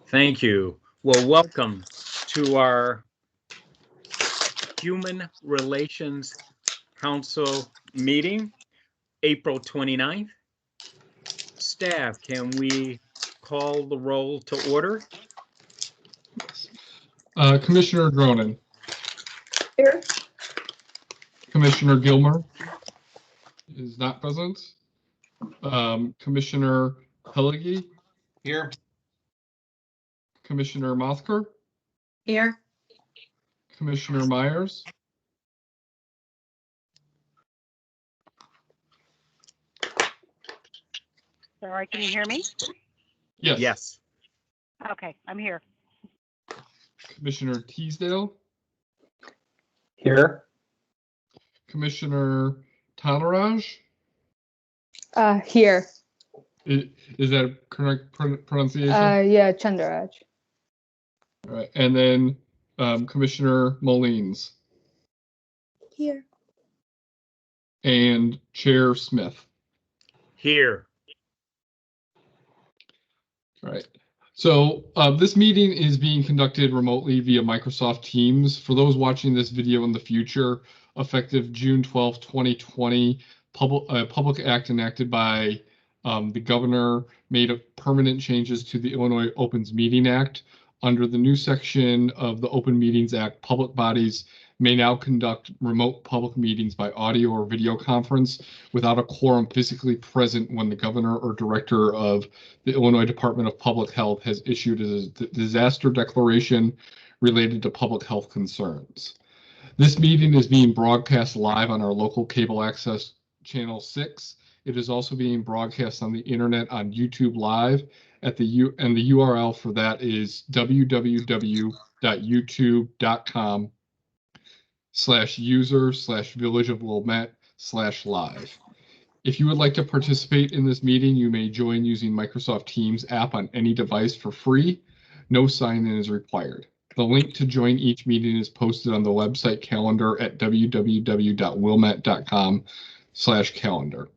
Thank you. Well, welcome to our Human Relations Council meeting, April 29th. Staff, can we call the roll to order? Commissioner Dronin. Here. Commissioner Gilmer is not present. Commissioner Pelleggi. Here. Commissioner Mothker. Here. Commissioner Myers. Sorry, can you hear me? Yes. Yes. Okay, I'm here. Commissioner Teasdale. Here. Commissioner Tanaraj. Here. Is that a correct pronunciation? Yeah, Chandraraj. All right. And then Commissioner Molines. Here. And Chair Smith. Here. All right. So this meeting is being conducted remotely via Microsoft Teams. For those watching this video in the future, effective June 12, 2020, public act enacted by the governor made permanent changes to the Illinois Opens Meeting Act. Under the new section of the Open Meetings Act, public bodies may now conduct remote public meetings by audio or video conference without a quorum physically present when the governor or director of the Illinois Department of Public Health has issued a disaster declaration related to public health concerns. This meeting is being broadcast live on our local cable access channel 6. It is also being broadcast on the internet on YouTube Live and the URL for that is www.youtube.com/user/village-of-Wilmette/live. If you would like to participate in this meeting, you may join using Microsoft Teams app on any device for free. No sign-in is required. The link to join each meeting is posted on the website calendar at www.wilmette.com/calendar.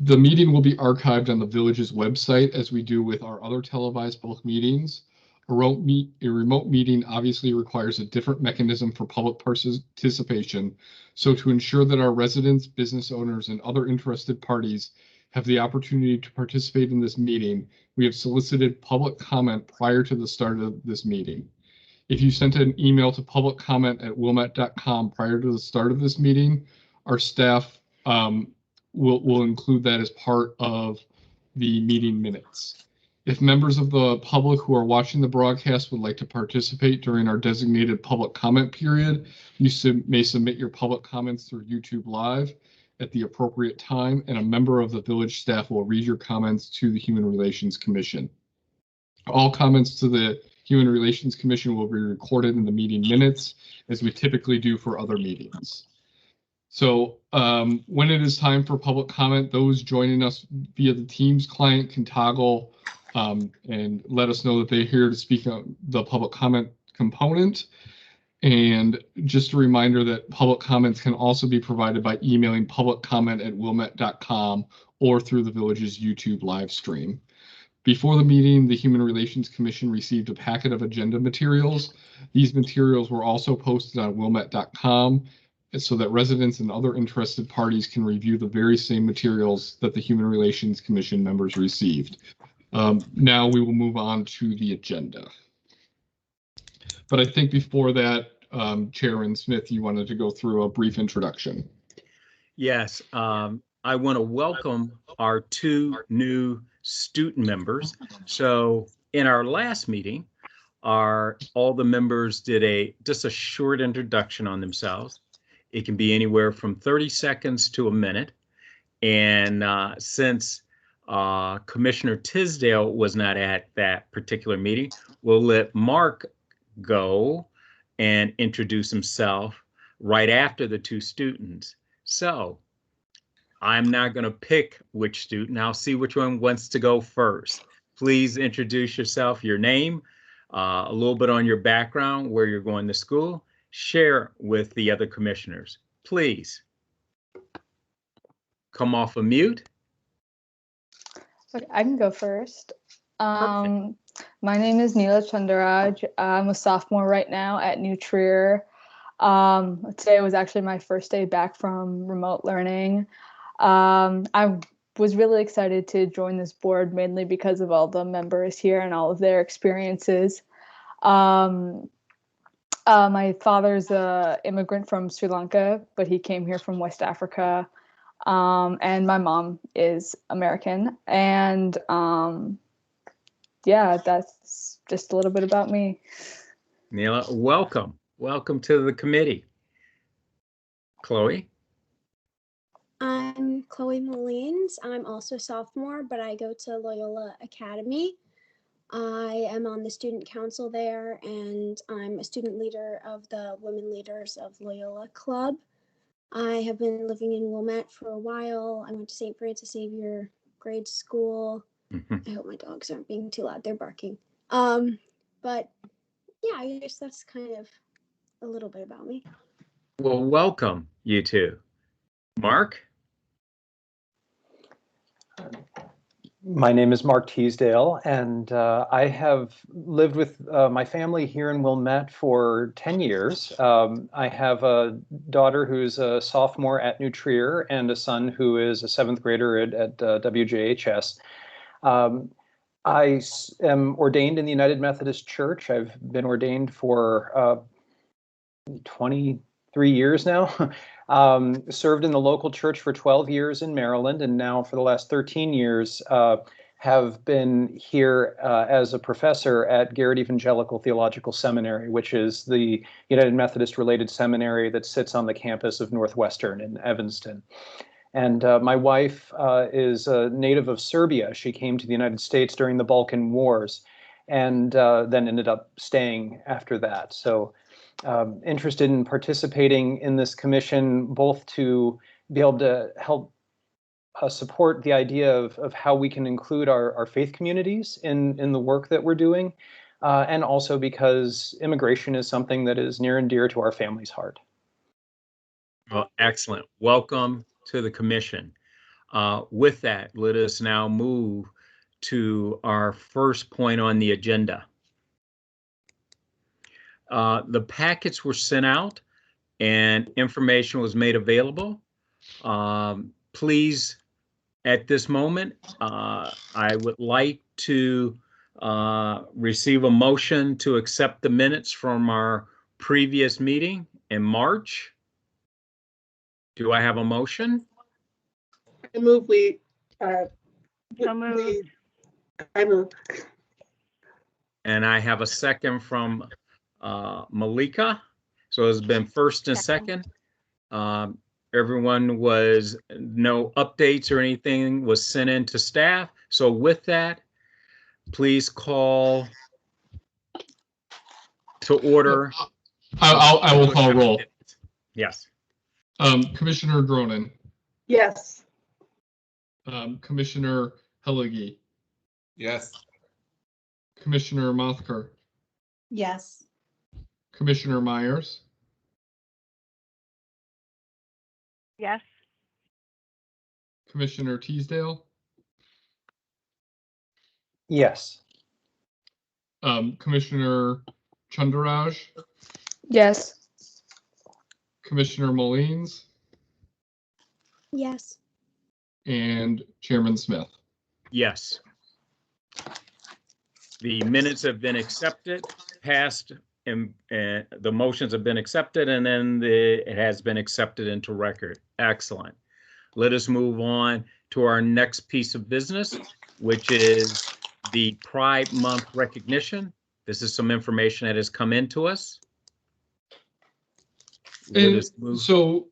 The meeting will be archived on the village's website as we do with our other televised public meetings. A remote meeting obviously requires a different mechanism for public participation. So to ensure that our residents, business owners, and other interested parties have the opportunity to participate in this meeting, we have solicited public comment prior to the start of this meeting. If you sent an email to publiccomment@wilmette.com prior to the start of this meeting, our staff will include that as part of the meeting minutes. If members of the public who are watching the broadcast would like to participate during our designated public comment period, you may submit your public comments through YouTube Live at the appropriate time, and a member of the village staff will read your comments to the Human Relations Commission. All comments to the Human Relations Commission will be recorded in the meeting minutes, as we typically do for other meetings. So when it is time for public comment, those joining us via the Teams client can toggle and let us know that they're here to speak on the public comment component. And just a reminder that public comments can also be provided by emailing publiccomment@wilmette.com or through the village's YouTube live stream. Before the meeting, the Human Relations Commission received a packet of agenda materials. These materials were also posted on wilmette.com so that residents and other interested parties can review the very same materials that the Human Relations Commission members received. Now we will move on to the agenda. But I think before that, Chairman Smith, you wanted to go through a brief introduction. Yes, I want to welcome our two new student members. So in our last meeting, all the members did just a short introduction on themselves. It can be anywhere from 30 seconds to a minute. And since Commissioner Teasdale was not at that particular meeting, we'll let Mark go and introduce himself right after the two students. So I'm not going to pick which student. I'll see which one wants to go first. Please introduce yourself, your name, a little bit on your background, where you're going to school. Share with the other commissioners. Please come off of mute. Okay, I can go first. My name is Neela Chandaraj. I'm a sophomore right now at New Trier. Today was actually my first day back from remote learning. I was really excited to join this board mainly because of all the members here and all of their experiences. My father's an immigrant from Sri Lanka, but he came here from West Africa. And my mom is American. And yeah, that's just a little bit about me. Neela, welcome. Welcome to the committee. Chloe? I'm Chloe Molines. I'm also a sophomore, but I go to Loyola Academy. I am on the student council there, and I'm a student leader of the Women Leaders of Loyola Club. I have been living in Wilmette for a while. I went to St. Francis Xavier grade school. I hope my dogs aren't being too loud. They're barking. But yeah, I guess that's kind of a little bit about me. Well, welcome, you two. Mark? My name is Mark Teasdale, and I have lived with my family here in Wilmette for 10 years. I have a daughter who's a sophomore at New Trier and a son who is a 7th grader at WJHS. I am ordained in the United Methodist Church. I've been ordained for 23 years now. Served in the local church for 12 years in Maryland, and now for the last 13 years have been here as a professor at Garrett Evangelical Theological Seminary, which is the United Methodist related seminary that sits on the campus of Northwestern in Evanston. And my wife is a native of Serbia. She came to the United States during the Balkan Wars and then ended up staying after that. So interested in participating in this commission, both to be able to help support the idea of how we can include our faith communities in the work that we're doing, and also because immigration is something that is near and dear to our family's heart. Well, excellent. Welcome to the commission. With that, let us now move to our first point on the agenda. The packets were sent out and information was made available. Please, at this moment, I would like to receive a motion to accept the minutes from our previous meeting in March. Do I have a motion? I move we. So moved. I move. And I have a second from Malika. So it's been first and second. Everyone was, no updates or anything was sent in to staff. So with that, please call to order. I will call roll. Yes. Commissioner Dronin, Yes. Commissioner Heligi, Yes. Commissioner Mothker, Yes. Commissioner Myers, Yes. Commissioner Teasdale, Yes. Commissioner Chandaraj, Yes. Commissioner Molines, Yes. and Chairman Smith. Yes. The minutes have been accepted, passed, and the motions have been accepted, and then it has been accepted into record. Excellent. Let us move on to our next piece of business, which is the Pride Month recognition. This is some information that has come into us. So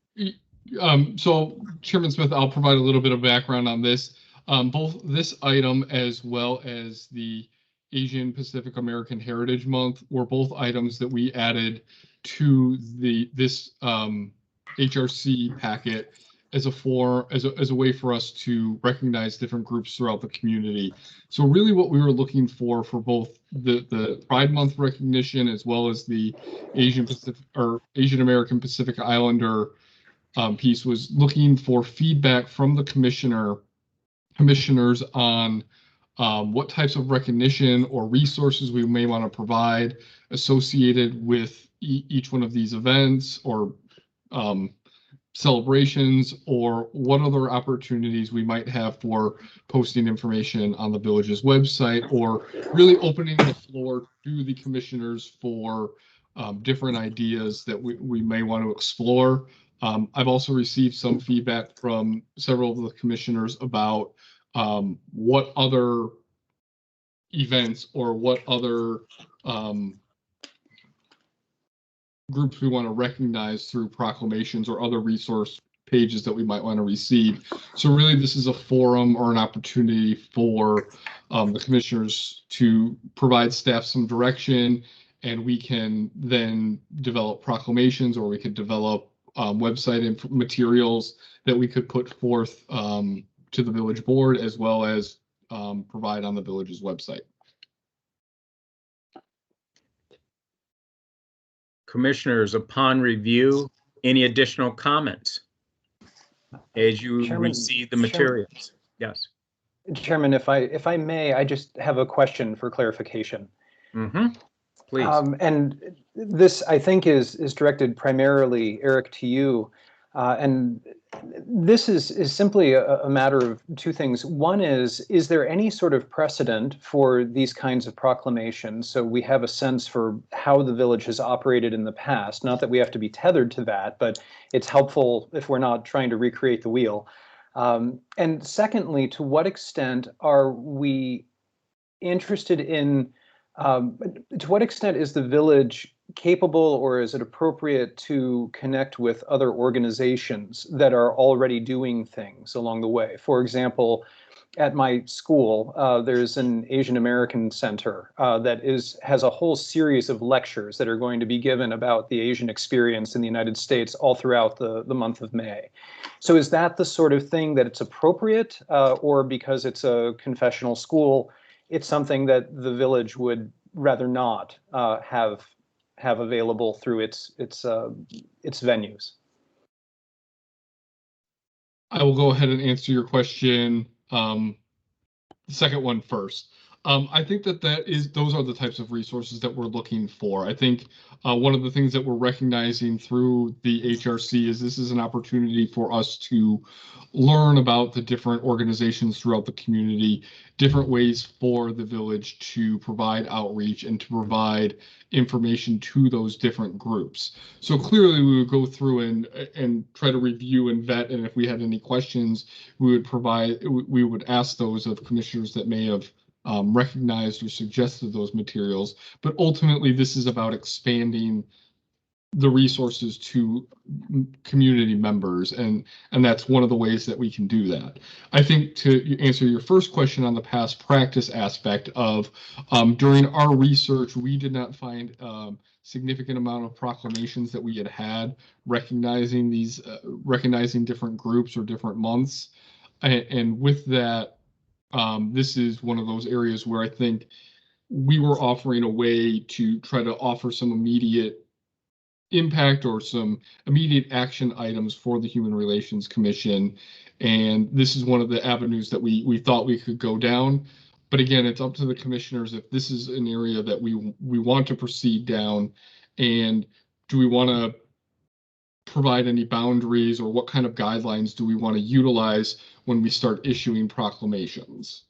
Chairman Smith, I'll provide a little bit of background on this. Both this item as well as the Asian Pacific American Heritage Month were both items that we added to this HRC packet as a way for us to recognize different groups throughout the community. So really what we were looking for both the Pride Month recognition as well as the Asian American Pacific Islander piece was looking for feedback from the commissioners on what types of recognition or resources we may want to provide associated with each one of these events or celebrations, or what other opportunities we might have for posting information on the village's website, or really opening the floor to the commissioners for different ideas that we may want to explore. I've also received some feedback from several of the commissioners about what other events or what other groups we want to recognize through proclamations or other resource pages that we might want to receive. So really, this is a forum or an opportunity for the commissioners to provide staff some direction, and we can then develop proclamations, or we could develop website materials that we could put forth to the village board, as well as provide on the village's website. Commissioners, upon review, any additional comments as you receive the materials? Yes. Chairman, if I may, I just have a question for clarification. Please. And this, I think, is directed primarily, Eric, to you. And this is simply a matter of two things. One is there any sort of precedent for these kinds of proclamations? So we have a sense for how the village has operated in the past. Not that we have to be tethered to that, but it's helpful if we're not trying to recreate the wheel. And secondly, to what extent are we interested in, to what extent is the village capable, or is it appropriate to connect with other organizations that are already doing things along the way? For example, at my school, there's an Asian American Center that has a whole series of lectures that are going to be given about the Asian experience in the United States all throughout the month of May. So is that the sort of thing that it's appropriate, or because it's a confessional school, it's something that the village would rather not have available through its venues? I will go ahead and answer your question, the second one first. I think those are the types of resources that we're looking for. I think one of the things that we're recognizing through the HRC is this is an opportunity for us to learn about the different organizations throughout the community, different ways for the village to provide outreach and to provide information to those different groups. So clearly we would go through and try to review and vet, and if we had any questions, we would ask those of commissioners that may have recognized or suggested those materials. But ultimately, this is about expanding the resources to community members, and that's one of the ways that we can do that. I think to answer your first question on the past practice aspect of during our research, we did not find significant amount of proclamations that we had recognizing different groups or different months, and with that, this is one of those areas where I think we were offering a way to try to offer some immediate impact or some immediate action items for the Human Relations Commission. And this is one of the avenues that we thought we could go down. But again, it's up to the commissioners if this is an area that we want to proceed down, and do we want to provide any boundaries, or what kind of guidelines do we want to utilize when we start issuing proclamations?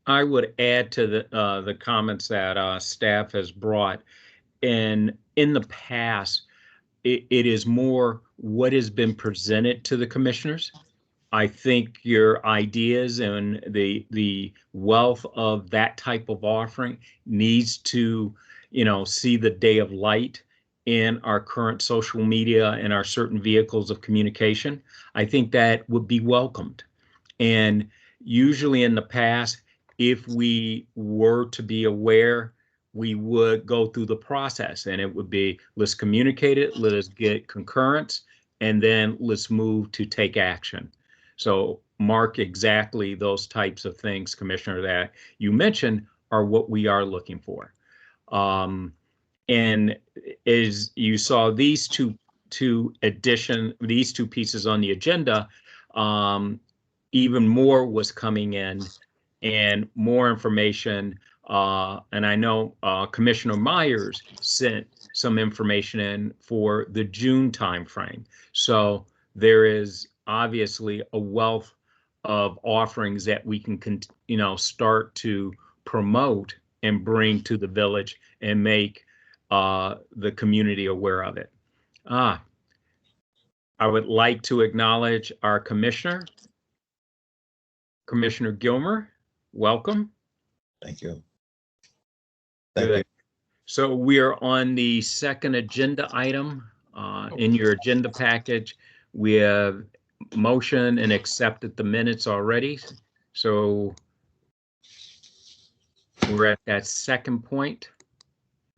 I would add to the comments that staff has brought. And in the past, it is more what has been presented to the commissioners. I think your ideas and the wealth of that type of offering needs to, see the day of light in our current social media and our certain vehicles of communication. I think that would be welcomed. And usually in the past, if we were to be aware, we would go through the process, and it would be, let's communicate it, let us get concurrence, and then let's move to take action. So mark exactly those types of things, Commissioner, that you mentioned are what we are looking for. And as you saw, these two pieces on the agenda, even more was coming in and more information. And I know Commissioner Myers sent some information in for the June timeframe. So there is obviously a wealth of offerings that we can, start to promote and bring to the village and make the community aware of it. I would like to acknowledge our commissioner, Commissioner Gilmer. Welcome. Thank you. Good. So we are on the second agenda item in your agenda package. We have motion and accepted the minutes already. So we're at that second point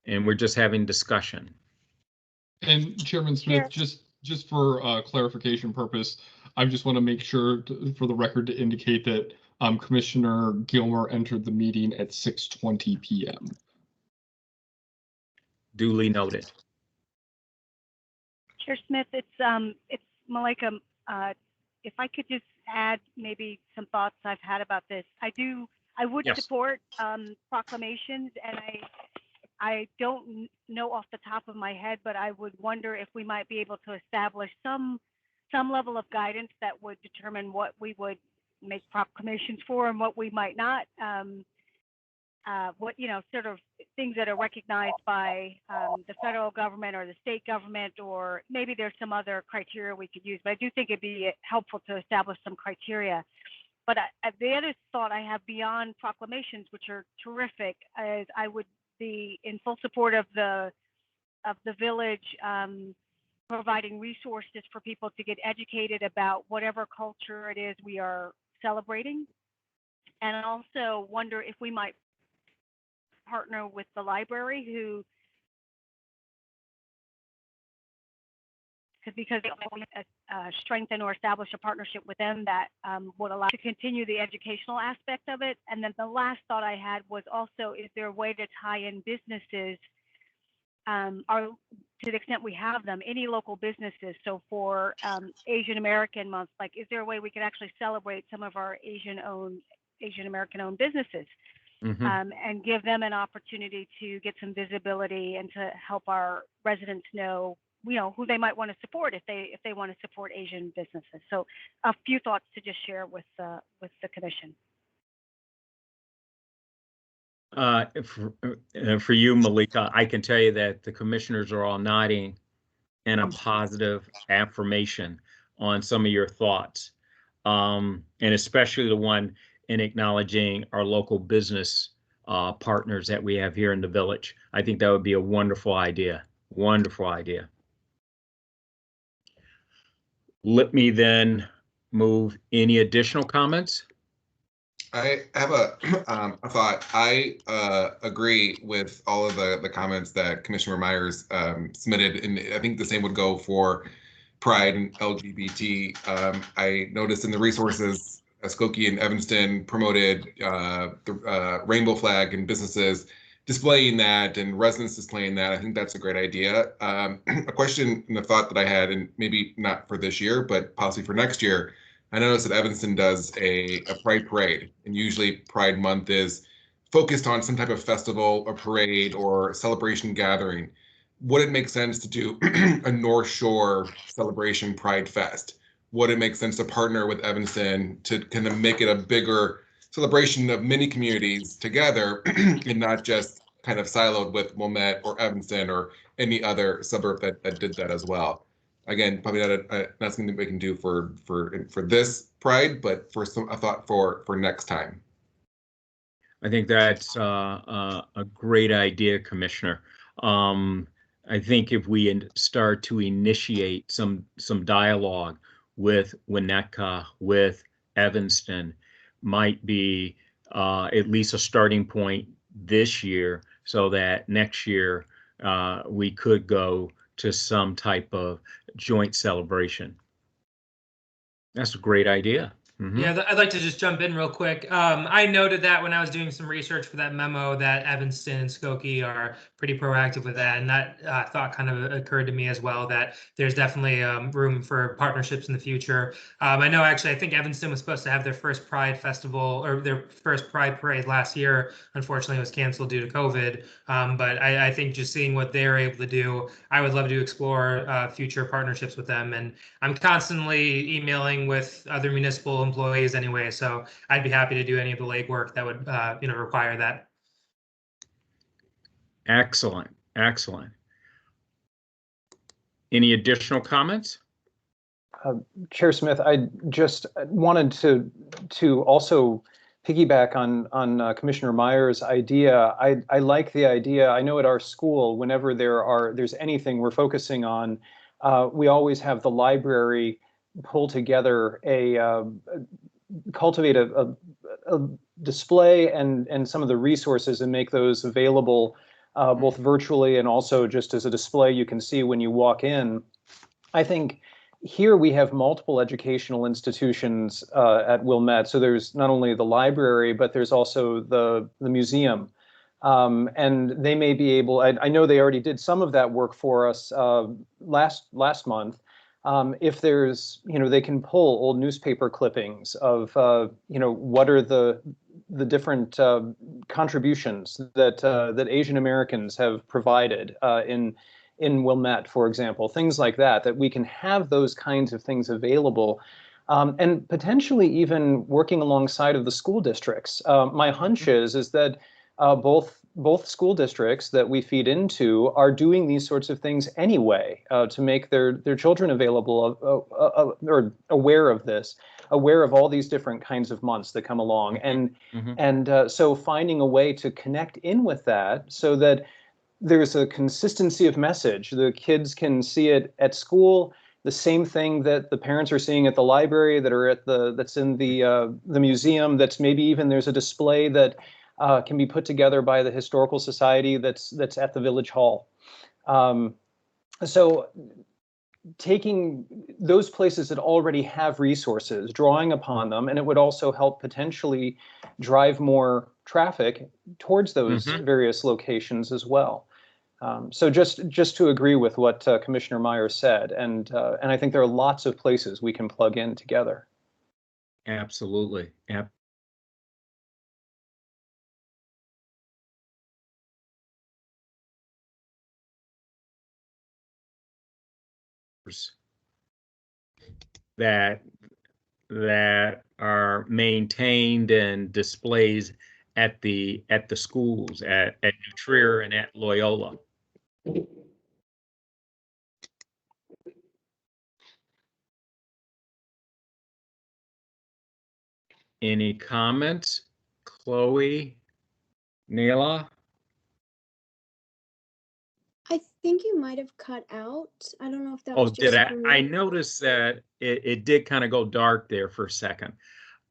and we're just having discussion. And Chairman Smith, just for clarification purpose, I just want to make sure for the record to indicate that Commissioner Gilmer entered the meeting at 6:20 p.m. Duly noted. Chair Smith, it's Malika. If I could just add maybe some thoughts I've had about this. I would Yes. support proclamations, and I don't know off the top of my head, but I would wonder if we might be able to establish some level of guidance that would determine what we would make proclamations for and what we might not. What, sort of things that are recognized by the federal government or the state government, or maybe there's some other criteria we could use. But I do think it'd be helpful to establish some criteria. But the other thought I have beyond proclamations, which are terrific, is I would be in full support of the village providing resources for people to get educated about whatever culture it is we are celebrating, and also wonder if we might partner with the library, who, because they strengthen or establish a partnership with them that would allow to continue the educational aspect of it. And then the last thought I had was also, is there a way to tie in businesses, to the extent we have them, any local businesses? So for Asian American Month, like, is there a way we could actually celebrate some of our Asian American owned businesses? And give them an opportunity to get some visibility and to help our residents know, who they might want to support if they want to support Asian businesses. So a few thoughts to just share with the commission. For you, Malika, I can tell you that the commissioners are all nodding in a positive affirmation on some of your thoughts, and especially the one in acknowledging our local business partners that we have here in the village. I think that would be a wonderful idea. Wonderful idea. Let me then move. Any additional comments? I have a thought. I agree with all of the comments that Commissioner Myers submitted, and I think the same would go for Pride and LGBT. I noticed in the resources, Skokie and Evanston promoted the rainbow flag and businesses displaying that and residents displaying that. I think that's a great idea. A question and a thought that I had, and maybe not for this year, but possibly for next year. I noticed that Evanston does a Pride parade, and usually Pride Month is focused on some type of festival or parade or celebration gathering. Would it make sense to do a North Shore celebration Pride Fest? Would it make sense to partner with Evanston to kind of make it a bigger celebration of many communities together and not just kind of siloed with Wilmette or Evanston or any other suburb that did that as well? Again, probably not something that we can do for this Pride, but for a thought for next time. I think that's a great idea, Commissioner. I think if we start to initiate some dialogue with Winnetka, with Evanston, might be at least a starting point this year, so that next year we could go to some type of joint celebration. That's a great idea. Mhm. Yeah, I'd like to just jump in real quick. I noted that when I was doing some research for that memo that Evanston and Skokie are pretty proactive with that, and that thought kind of occurred to me as well, that there's definitely room for partnerships in the future. I know actually, I think Evanston was supposed to have their first Pride Festival or their first Pride Parade last year. Unfortunately, it was canceled due to COVID. But I think just seeing what they're able to do, I would love to explore future partnerships with them. And I'm constantly emailing with other municipal employees anyway, so I'd be happy to do any of the legwork that would require that. Excellent, excellent. Any additional comments? Chair Smith, I just wanted to also piggyback on Commissioner Meyer's idea. I like the idea. I know at our school, whenever there's anything we're focusing on, we always have the library pull together cultivate a display and some of the resources and make those available both virtually and also just as a display you can see when you walk in. I think here we have multiple educational institutions at Wilmette. So there's not only the library, but there's also the museum. And they may be able, I know they already did some of that work for us last month. If there's, they can pull old newspaper clippings of, what are the different contributions that Asian Americans have provided in Wilmette, for example, things like that we can have those kinds of things available. And potentially even working alongside of the school districts. My hunch is that both school districts that we feed into are doing these sorts of things anyway to make their children available or aware of this, aware of all these different kinds of months that come along, and so finding a way to connect in with that so that there's a consistency of message. The kids can see it at school, the same thing that the parents are seeing at the library, that's in the museum, that's maybe even there's a display that can be put together by the Historical Society that's at the Village Hall. So taking those places that already have resources, drawing upon them, and it would also help potentially drive more traffic towards those various locations as well. So just to agree with what Commissioner Meyer said, and I think there are lots of places we can plug in together. Absolutely. That are maintained and displays at the schools at New Trier and at Loyola. Any comments? Chloe, Nayla? I think you might have cut out. I don't know if that Oh, was just did I? for I me. noticed that it did kind of go dark there for a second.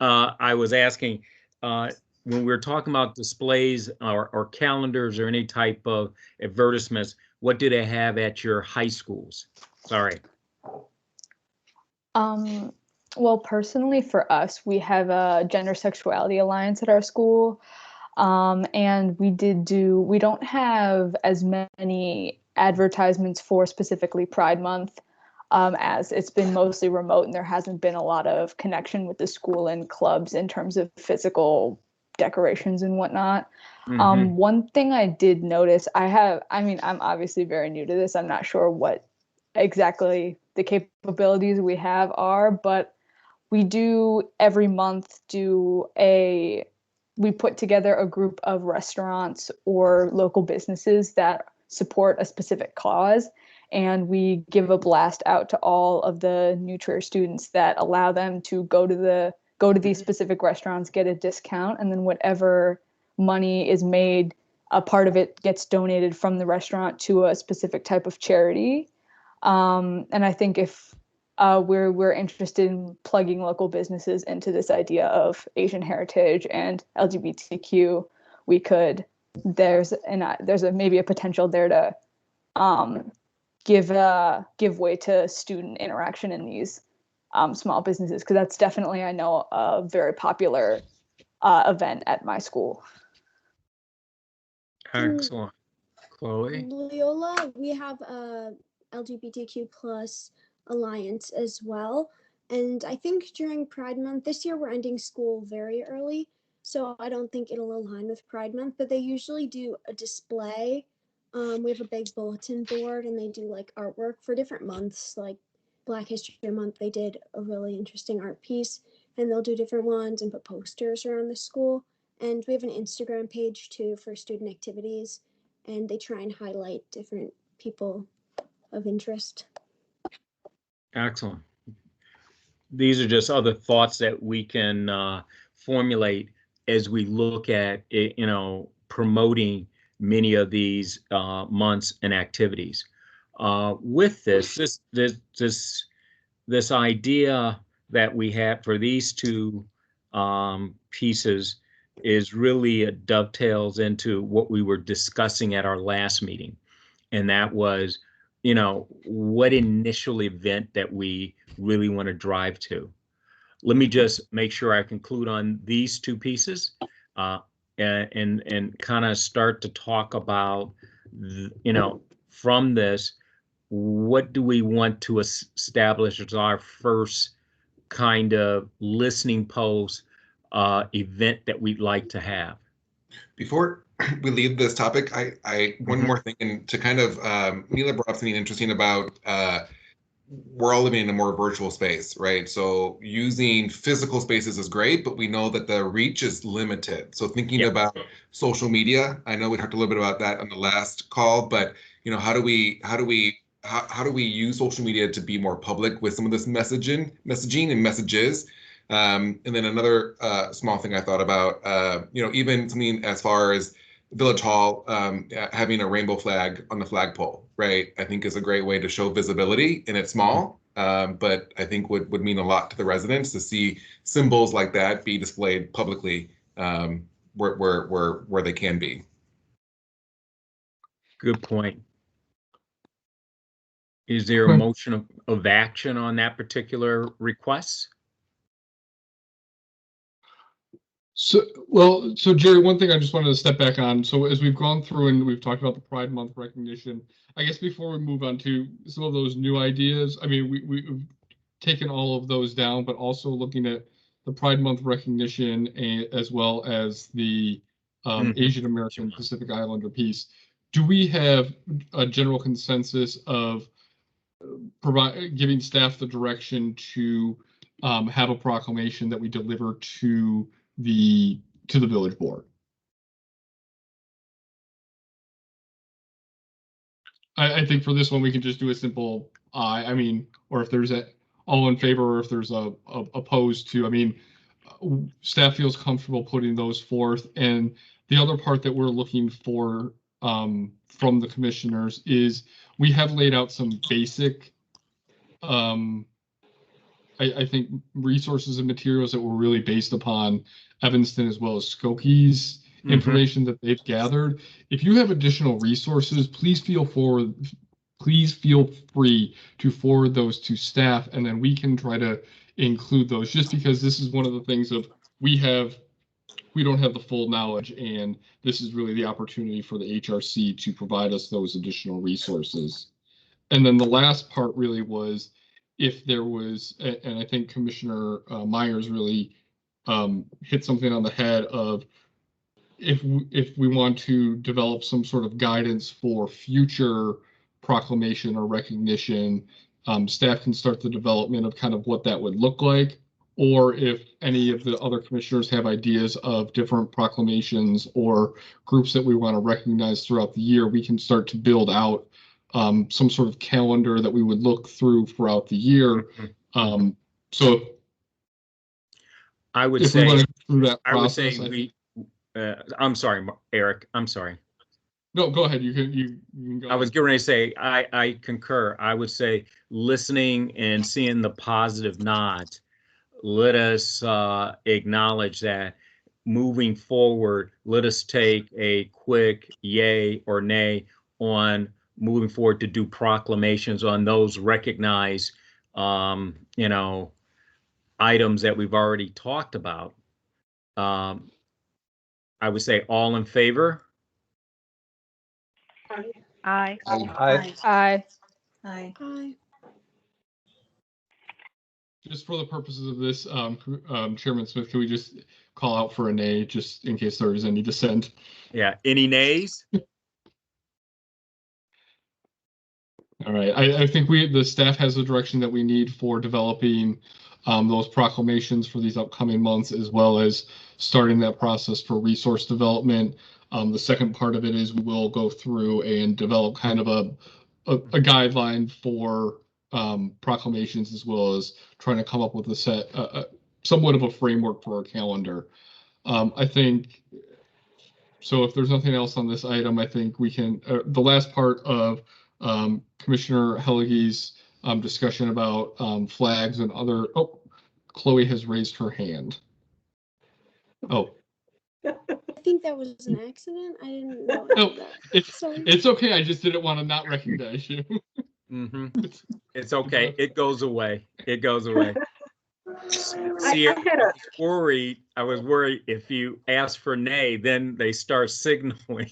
I was asking when we were talking about displays or calendars or any type of advertisements, what do they have at your high schools? Sorry. Well, personally for us, we have a Gender Sexuality Alliance at our school. And we don't have as many advertisements for specifically Pride Month, as it's been mostly remote and there hasn't been a lot of connection with the school and clubs in terms of physical decorations and whatnot. One thing I did notice, I'm obviously very new to this. I'm not sure what exactly the capabilities we have are, but we do every month we put together a group of restaurants or local businesses that support a specific cause, and we give a blast out to all of the New Trier students that allow them to go to these specific restaurants, get a discount, and then whatever money is made, a part of it gets donated from the restaurant to a specific type of charity. And I think if we're interested in plugging local businesses into this idea of Asian heritage and LGBTQ, there's maybe a potential there to give way to student interaction in these small businesses, because that's definitely, I know, a very popular event at my school. Excellent. Chloe? Loyola, we have a LGBTQ plus alliance as well. And I think during Pride Month, this year we're ending school very early, so I don't think it'll align with Pride Month, but they usually do a display. We have a big bulletin board and they do like artwork for different months, like Black History Month, they did a really interesting art piece, and they'll do different ones and put posters around the school. And we have an Instagram page too for student activities, and they try and highlight different people of interest. Excellent. These are just other thoughts that we can formulate as we look at it, promoting many of these months and activities. With this idea that we have for these two pieces is really dovetails into what we were discussing at our last meeting, and that was, what initial event that we really want to drive to. Let me just make sure I conclude on these two pieces, and kind of start to talk about, from this, what do we want to establish as our first kind of listening post event that we'd like to have? Before we leave this topic, one more thing, and to kind of Mila brought up something interesting about we're all living in a more virtual space, right? So using physical spaces is great, but we know that the reach is limited. So thinking about social media, I know we talked a little bit about that on the last call, but how do we use social media to be more public with some of this messaging and messages? And then another small thing I thought about, even something as far as Village Hall having a rainbow flag on the flagpole, right? I think is a great way to show visibility, and it's small, but I think would mean a lot to the residents to see symbols like that be displayed publicly where they can be. Good point. Is there a motion of action on that particular request? So Jerry, one thing I just wanted to step back on. So as we've gone through and we've talked about the Pride Month recognition, I guess before we move on to some of those new ideas, I mean, we've taken all of those down, but also looking at the Pride Month recognition as well as the Asian American Pacific Islander piece. Do we have a general consensus of giving staff the direction to have a proclamation that we deliver to the village board? I think for this one we can just do a simple I mean, or if there's all in favor, or if there's a opposed to. I mean, staff feels comfortable putting those forth. And the other part that we're looking for from the commissioners is we have laid out some basic I think resources and materials that were really based upon Evanston as well as Skokie's information that they've gathered. If you have additional resources, please feel free to forward those to staff, and then we can try to include those, just because this is one of the things of we don't have the full knowledge, and this is really the opportunity for the HRC to provide us those additional resources. And then the last part really was, if there was, and I think Commissioner Myers really hit something on the head of, if we want to develop some sort of guidance for future proclamation or recognition, staff can start the development of kind of what that would look like. Or if any of the other commissioners have ideas of different proclamations or groups that we want to recognize throughout the year, we can start to build out some sort of calendar that we would look through throughout the year. So I would if say, we want to go through that I would process, say I'm sorry, Eric, I'm sorry. No, go ahead. You can go. I was getting ready to say, I concur. I would say, listening and seeing the positive nods, let us acknowledge that moving forward, let us take a quick yay or nay on moving forward to do proclamations on those recognized, items that we've already talked about. I would say all in favor? Aye. Aye. Aye. Aye. Aye. Just for the purposes of this, Chairman Smith, can we just call out for a nay, just in case there is any dissent? Yeah, any nays? All right, I think the staff has the direction that we need for developing those proclamations for these upcoming months, as well as starting that process for resource development. The second part of it is we will go through and develop kind of a guideline for proclamations, as well as trying to come up with a somewhat of a framework for our calendar. I think, so if there's nothing else on this item, I think we can, the last part of Commissioner Hellege's discussion about flags and other, oh, Chloe has raised her hand. Oh. I think that was an accident. I didn't know No, that. Sorry. it's okay. I just didn't want to not recognize you. Mm-hmm. It's okay. It goes away. It goes away. See, I was worried if you ask for nay, then they start signaling.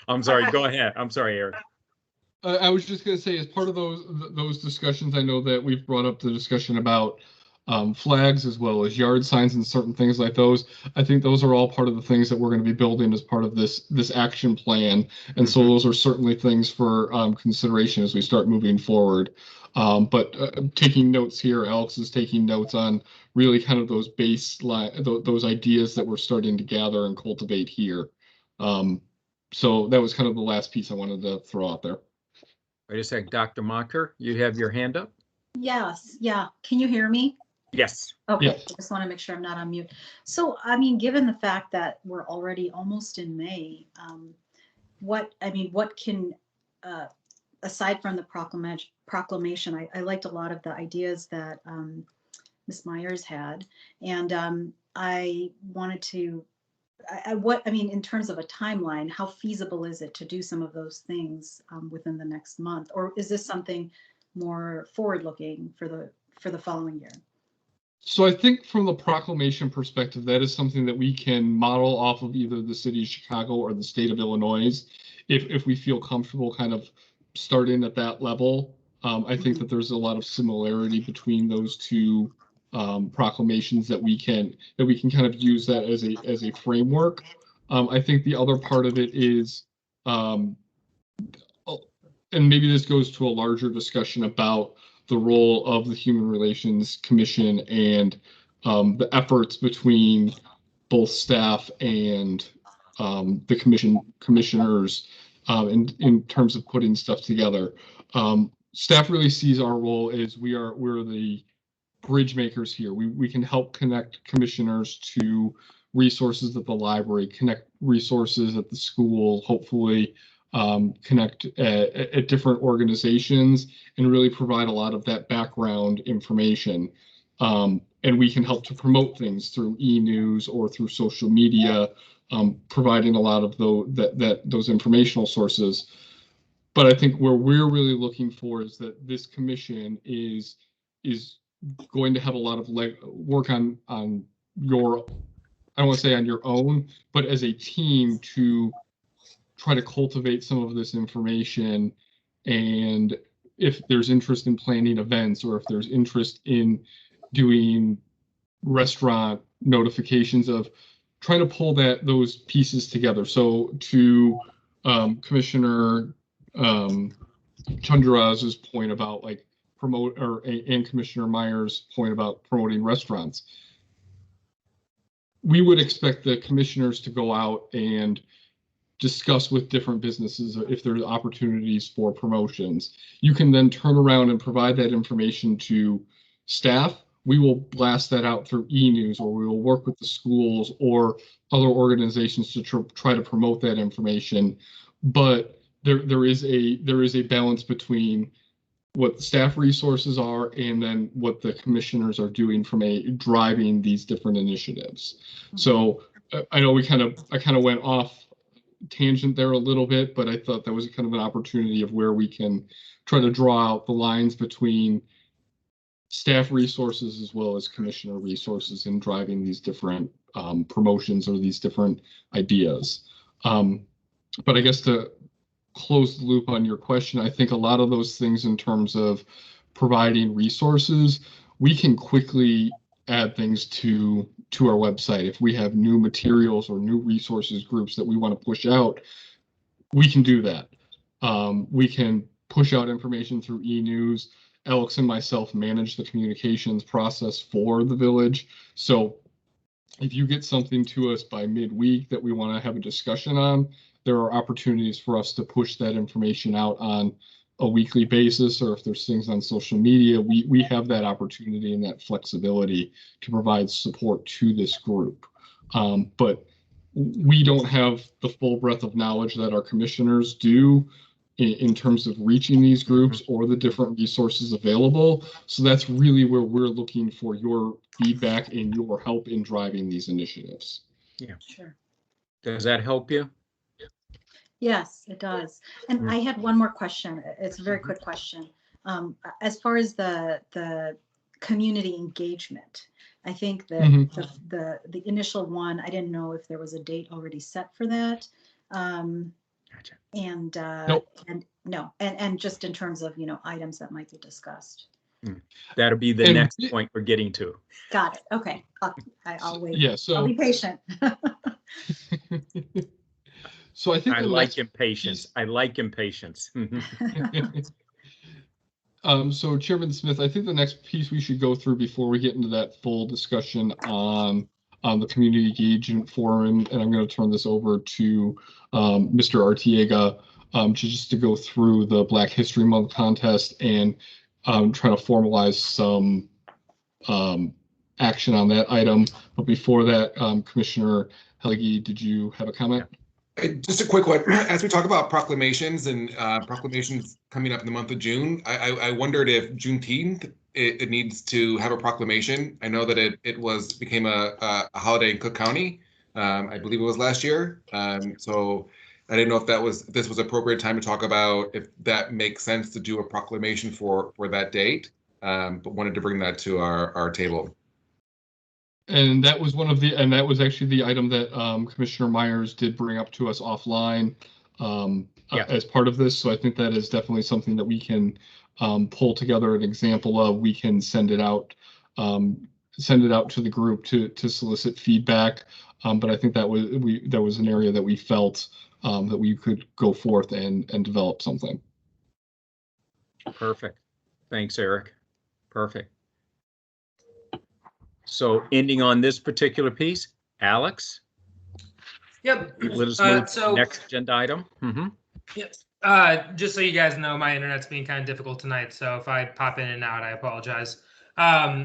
I'm sorry. Go ahead. I'm sorry, Eric. I was just going to say, as part of those discussions, I know that we've brought up the discussion about flags, as well as yard signs and certain things like those. I think those are all part of the things that we're going to be building as part of this action plan. And so those are certainly things for consideration as we start moving forward. But taking notes here, Alex is taking notes on really kind of those baseline, those ideas that we're starting to gather and cultivate here. So that was kind of the last piece I wanted to throw out there. Wait a sec, Dr. Monker, you have your hand up? Yes. Yeah. Can you hear me? Yes. Okay. Yes. I just want to make sure I'm not on mute. So, I mean, given the fact that we're already almost in May, what can, aside from the proclamation, I liked a lot of the ideas that Ms. Myers had, and I wanted to, in terms of a timeline, how feasible is it to do some of those things within the next month? Or is this something more forward-looking for the following year? So I think from the proclamation perspective, that is something that we can model off of either the city of Chicago or the state of Illinois, if we feel comfortable kind of starting at that level. I think that there's a lot of similarity between those two proclamations that we can kind of use that as a framework. I think the other part of it is, and maybe this goes to a larger discussion about the role of the Human Relations Commission and the efforts between both staff and the commissioners in terms of putting stuff together. Staff really sees our role as we're the bridge makers here. We can help connect commissioners to resources at the library, connect resources at the school, hopefully connect at different organizations, and really provide a lot of that background information. And we can help to promote things through e-news or through social media, providing a lot of those informational sources. But I think where we're really looking for is that this commission is going to have a lot of work on your, I don't want to say on your own, but as a team to try to cultivate some of this information. And if there's interest in planning events, or if there's interest in doing restaurant notifications, of trying to pull those pieces together. So to Commissioner Chandra's point about like and Commissioner Myers' point about promoting restaurants, we would expect the commissioners to go out and discuss with different businesses if there's opportunities for promotions. You can then turn around and provide that information to staff. We will blast that out through e-news, or we will work with the schools or other organizations to try to promote that information. But there is a balance between what the staff resources are and then what the commissioners are doing from driving these different initiatives. So I know I kind of went off tangent there a little bit, but I thought that was kind of an opportunity of where we can try to draw out the lines between staff resources as well as commissioner resources in driving these different promotions or these different ideas. But I guess to close the loop on your question, I think a lot of those things in terms of providing resources, we can quickly add things to our website. If we have new materials or new resources groups that we want to push out, we can do that. We can push out information through e-news. Alex and myself manage the communications process for the village. So if you get something to us by midweek that we want to have a discussion on, there are opportunities for us to push that information out on a weekly basis, or if there's things on social media, we have that opportunity and that flexibility to provide support to this group. But we don't have the full breadth of knowledge that our commissioners do in terms of reaching these groups or the different resources available. So that's really where we're looking for your feedback and your help in driving these initiatives. Yeah. Sure. Does that help you? Yes, it does. And I had one more question. It's a very quick question. As far as the community engagement, I think that the initial one, I didn't know if there was a date already set for that. Gotcha. And Nope. and no, and just in terms of, you know, items that might be discussed. That'll be the next point we're getting to. Got it. Okay. I'll wait. Yeah. So I'll be patient. So I think I like impatience. I like impatience. So Chairman Smith, I think the next piece we should go through before we get into that full discussion on the community engagement forum, and I'm going to turn this over to Mr. Artiega to go through the Black History Month contest and try to formalize some action on that item. But before that, Commissioner Helge, did you have a comment? Yeah. Just a quick one. As we talk about proclamations and proclamations coming up in the month of June, I wondered if Juneteenth it needs to have a proclamation. I know that it became a holiday in Cook County. I believe it was last year. So I didn't know if this was appropriate time to talk about if that makes sense to do a proclamation for that date. But wanted to bring that to our table. And that was that was actually the item that Commissioner Myers did bring up to us offline as part of this. So I think that is definitely something that we can pull together an example of. We can send it out to the group to solicit feedback. But I think that was an area that we felt that we could go forth and develop something. Perfect. Thanks, Eric. Perfect. So ending on this particular piece, Alex? Yep. Let us move to the next agenda item. Yes. Just so you guys know, my internet's being kind of difficult tonight, so if I pop in and out, I apologize.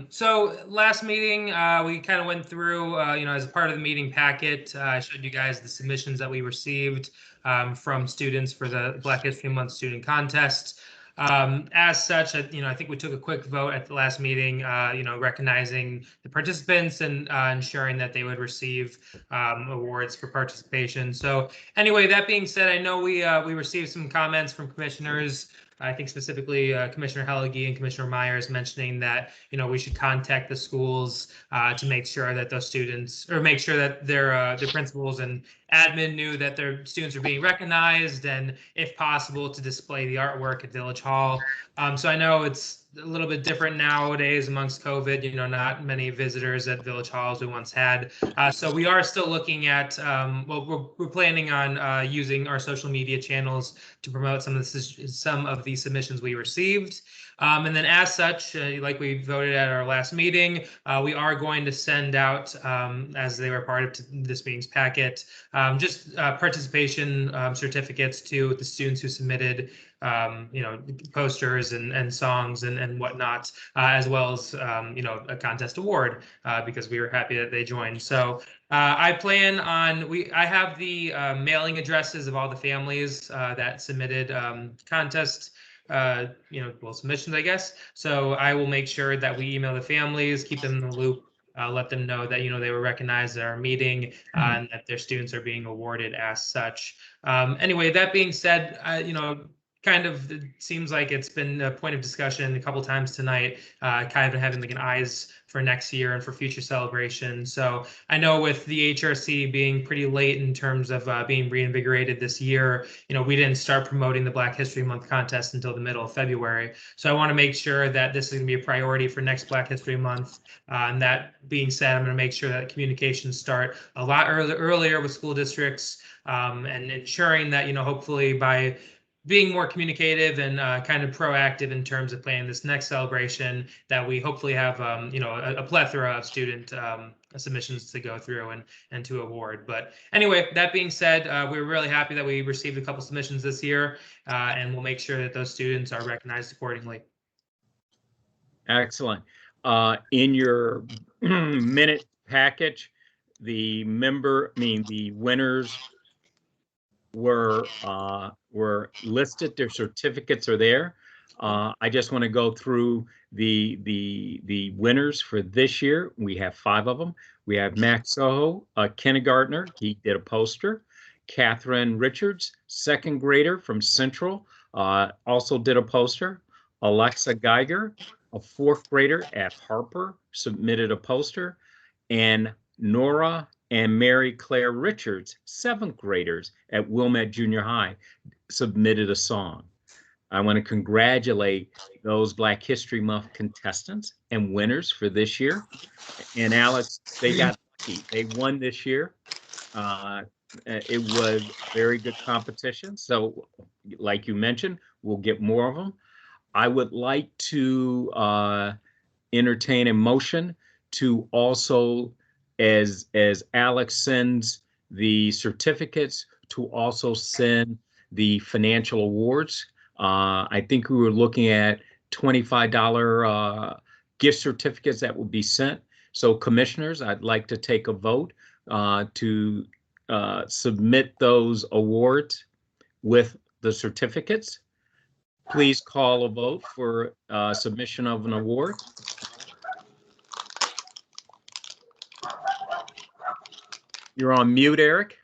So last meeting, we kind of went through, as a part of the meeting packet, I showed you guys the submissions that we received from students for the Black History Month student contest. As such, I think we took a quick vote at the last meeting, recognizing the participants and ensuring that they would receive awards for participation. So anyway, that being said, I know we received some comments from commissioners. I think specifically Commissioner Helge and Commissioner Myers mentioning that, we should contact the schools to make sure that those students, or make sure that their principals and admin knew that their students are being recognized, and if possible to display the artwork at Village Hall. So I know it's a little bit different nowadays amongst COVID, not many visitors at Village Hall as we once had. So we are still looking at, we're planning on using our social media channels to promote some of the submissions we received. And then as such, like we voted at our last meeting, we are going to send out, as they were part of this meeting's packet, just participation certificates to the students who submitted posters and songs and whatnot, as well as, a contest award, because we were happy that they joined. So I plan on, I have the mailing addresses of all the families that submitted contest submissions, I guess. So I will make sure that we email the families, keep them in the loop, let them know that, they were recognized at our meeting and that their students are being awarded as such. Anyway, that being said, kind of, it seems like it's been a point of discussion a couple times tonight, kind of having like an eyes for next year and for future celebrations. So I know with the HRC being pretty late in terms of being reinvigorated this year, we didn't start promoting the Black History Month contest until the middle of February. So I want to make sure that this is going to be a priority for next Black History Month. And that being said, I'm going to make sure that communications start a lot earlier with school districts, and ensuring that, hopefully by being more communicative and kind of proactive in terms of planning this next celebration, that we hopefully have a plethora of student submissions to go through and to award. But anyway, that being said, we're really happy that we received a couple submissions this year, and we'll make sure that those students are recognized accordingly. Excellent. In your minute package, the winners were listed. Their certificates are there. I just want to go through the winners for this year. We have 5 of them. We have Max Soho, a kindergartner. He did a poster. Catherine Richards, 2nd grader from Central, also did a poster. Alexa Geiger, a 4th grader at Harper, submitted a poster. And Nora and Mary Claire Richards, 7th graders at Wilmette Junior High, submitted a song. I want to congratulate those Black History Month contestants and winners for this year. And Alex, they got lucky. They won this year. It was very good competition. So like you mentioned, we'll get more of them. I would like to entertain a motion to also, as Alex sends the certificates, to also send the financial awards. I think we were looking at $25 gift certificates that would be sent. So commissioners, I'd like to take a vote to submit those awards with the certificates. Please call a vote for submission of an award. You're on mute, Eric.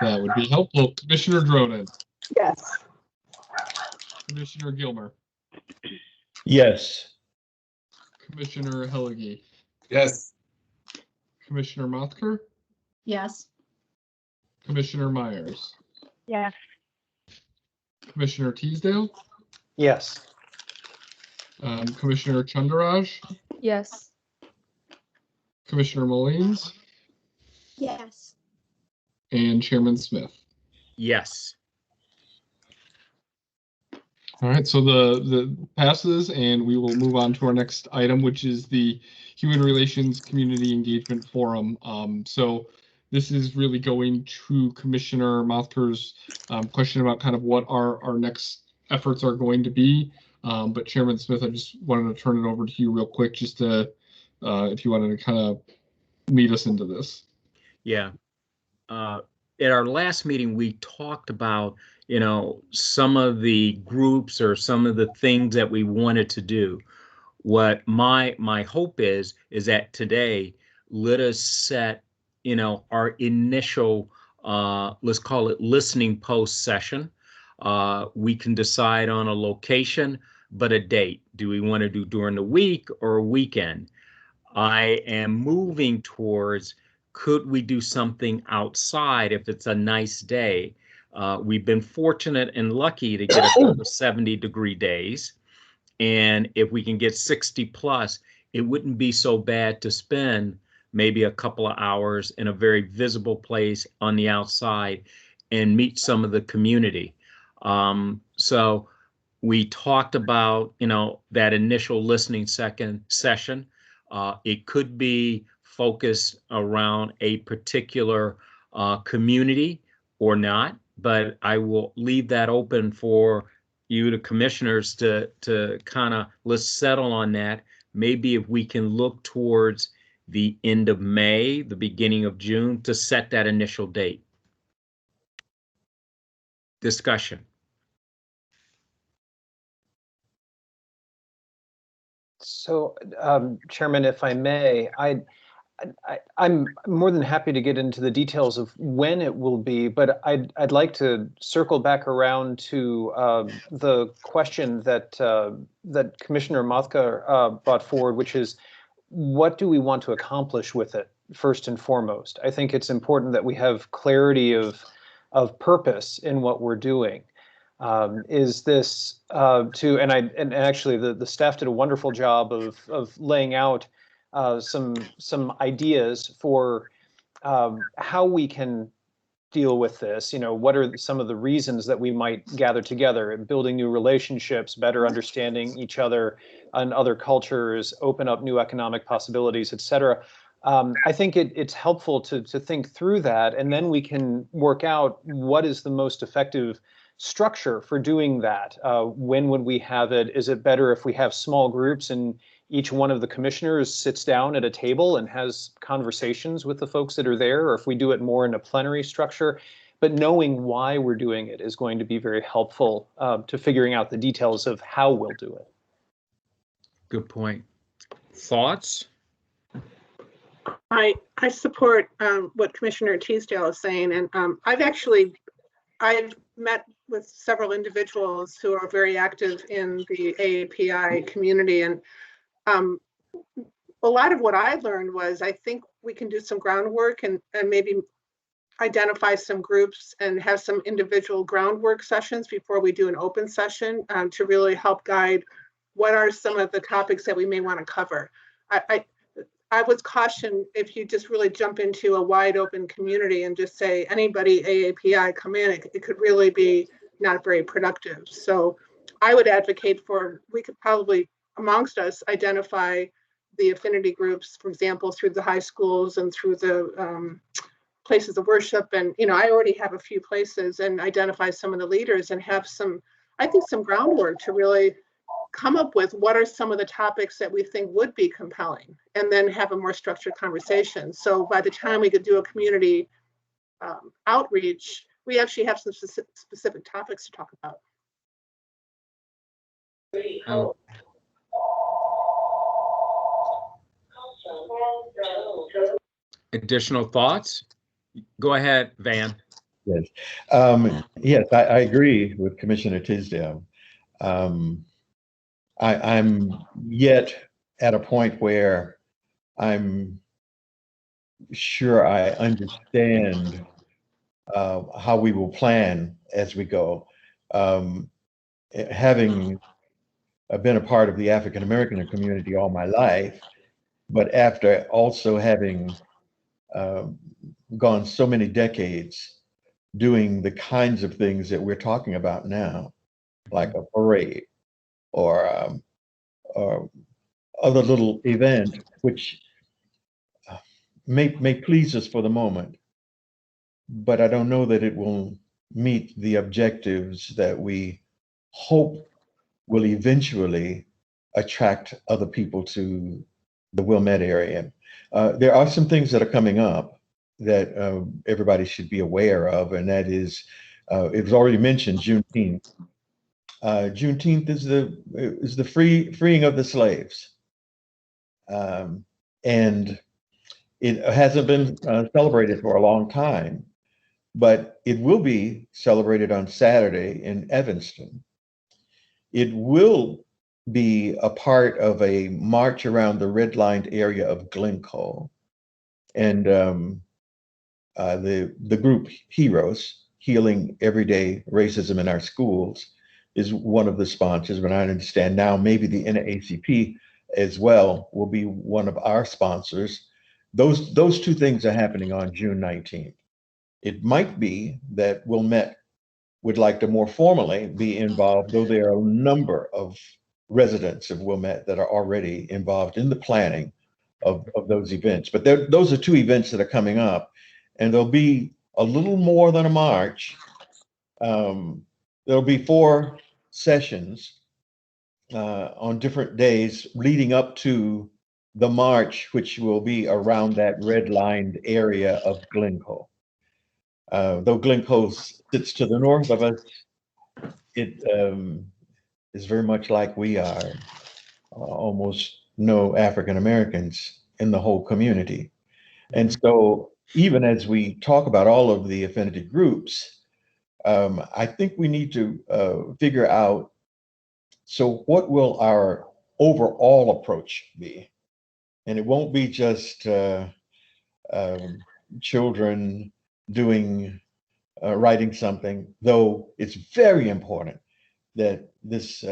That would be helpful. Commissioner Dronin. Yes. Commissioner Gilmer. Yes. Commissioner Hellige. Yes. Commissioner Mothker. Yes. Commissioner Myers. Yes. Commissioner Teasdale. Yes. Commissioner Chandaraj. Yes. Commissioner Mullins. Yes. And Chairman Smith. Yes. All right, so the passes, and we will move on to our next item, which is the Human Relations Community Engagement Forum. So this is really going to Commissioner Mothker's question about kind of what our next efforts are going to be. But Chairman Smith, I just wanted to turn it over to you real quick, just to if you wanted to kind of lead us into this. Yeah. At our last meeting, we talked about, some of the groups or some of the things that we wanted to do. What my hope is that today, let us set, our initial, let's call it listening post session. We can decide on a location, but a date. Do we want to do during the week or a weekend? I am moving towards, could we do something outside if it's a nice day? We've been fortunate and lucky to get a couple of 70-degree days. And if we can get 60 plus, it wouldn't be so bad to spend maybe a couple of hours in a very visible place on the outside and meet some of the community. So we talked about, that initial listening session. It could be focused around a particular community or not, but I will leave that open for you, the commissioners, to kind of, let's settle on that. Maybe if we can look towards the end of May, the beginning of June, to set that initial date. Discussion. So, Chairman, if I may, I'm more than happy to get into the details of when it will be, but I'd like to circle back around to the question that that Commissioner Mathka brought forward, which is, what do we want to accomplish with it first and foremost? I think it's important that we have clarity of purpose in what we're doing. Is this and actually the staff did a wonderful job of laying out some ideas for how we can deal with this. You know, what are some of the reasons that we might gather together and building new relationships, better understanding each other and other cultures, open up new economic possibilities, et cetera. I think it's helpful to think through that, and then we can work out what is the most effective structure for doing that. When would we have it? Is it better if we have small groups and each one of the commissioners sits down at a table and has conversations with the folks that are there, or if we do it more in a plenary structure? But knowing why we're doing it is going to be very helpful to figuring out the details of how we'll do it. Good point. Thoughts? I support what Commissioner Teasdale is saying, and I've met with several individuals who are very active in the AAPI community, and a lot of what I learned was I think we can do some groundwork and maybe identify some groups and have some individual groundwork sessions before we do an open session to really help guide what are some of the topics that we may want to cover. I was cautioned if you just really jump into a wide open community and just say anybody AAPI come in, it could really be not very productive. So I would advocate for, we could probably amongst us identify the affinity groups, for example, through the high schools and through the places of worship. And, you know, I already have a few places, and identify some of the leaders and have some, I think, some groundwork to really come up with what are some of the topics that we think would be compelling, and then have a more structured conversation. So by the time we could do a community outreach, we actually have some specific topics to talk about. Additional thoughts? Go ahead, Van. Yes. Yes, I agree with Commissioner Tisdale. I'm yet at a point where I'm sure I understand how we will plan as we go. Having been a part of the African American community all my life, but after also having gone so many decades doing the kinds of things that we're talking about now, like a parade or other little event, which may please us for the moment, but I don't know that it will meet the objectives that we hope will eventually attract other people to the Wilmette area. There are some things that are coming up that everybody should be aware of, and that is, it was already mentioned, Juneteenth. Juneteenth is the freeing of the slaves, and it hasn't been celebrated for a long time, but it will be celebrated on Saturday in Evanston. It will be a part of a march around the redlined area of Glencoe, and the group Heroes, Healing Everyday Racism in Our Schools, is one of the sponsors, but I understand now maybe the NAACP as well will be one of our sponsors. Those two things are happening on June 19th. It might be that Wilmette would like to more formally be involved, though there are a number of residents of Wilmette that are already involved in the planning of those events. But those are two events that are coming up, and there'll be a little more than a march. There'll be 4 sessions on different days leading up to the march, which will be around that red-lined area of Glencoe. Though Glencoe sits to the north of us, it is very much like we are. Almost no African Americans in the whole community. And so even as we talk about all of the affinity groups, I think we need to figure out, so what will our overall approach be? And it won't be just children doing, writing something, though it's very important that this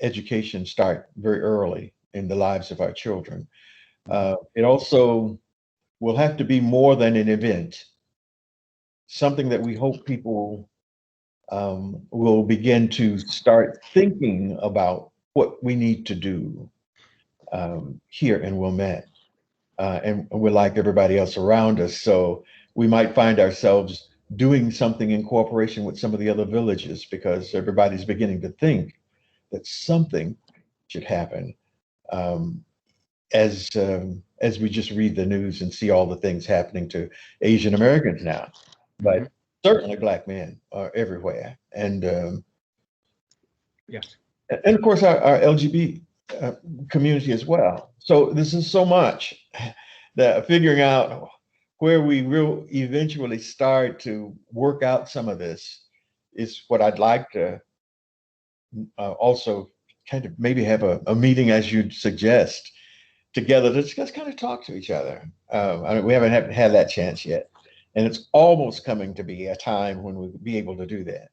education start very early in the lives of our children. It also will have to be more than an event, something that we hope people will begin to start thinking about what we need to do here in Wilmette. And we're like everybody else around us. So we might find ourselves doing something in cooperation with some of the other villages because everybody's beginning to think that something should happen. As we just read the news and see all the things happening to Asian Americans now, but certainly Black men are everywhere, and Yes. and of course our LGBT community as well. So this is so much that figuring out where we will eventually start to work out some of this is what I'd like to also kind of maybe have a meeting as you suggest together to just kind of talk to each other. I mean, we haven't had that chance yet, and it's almost coming to be a time when we'll be able to do that.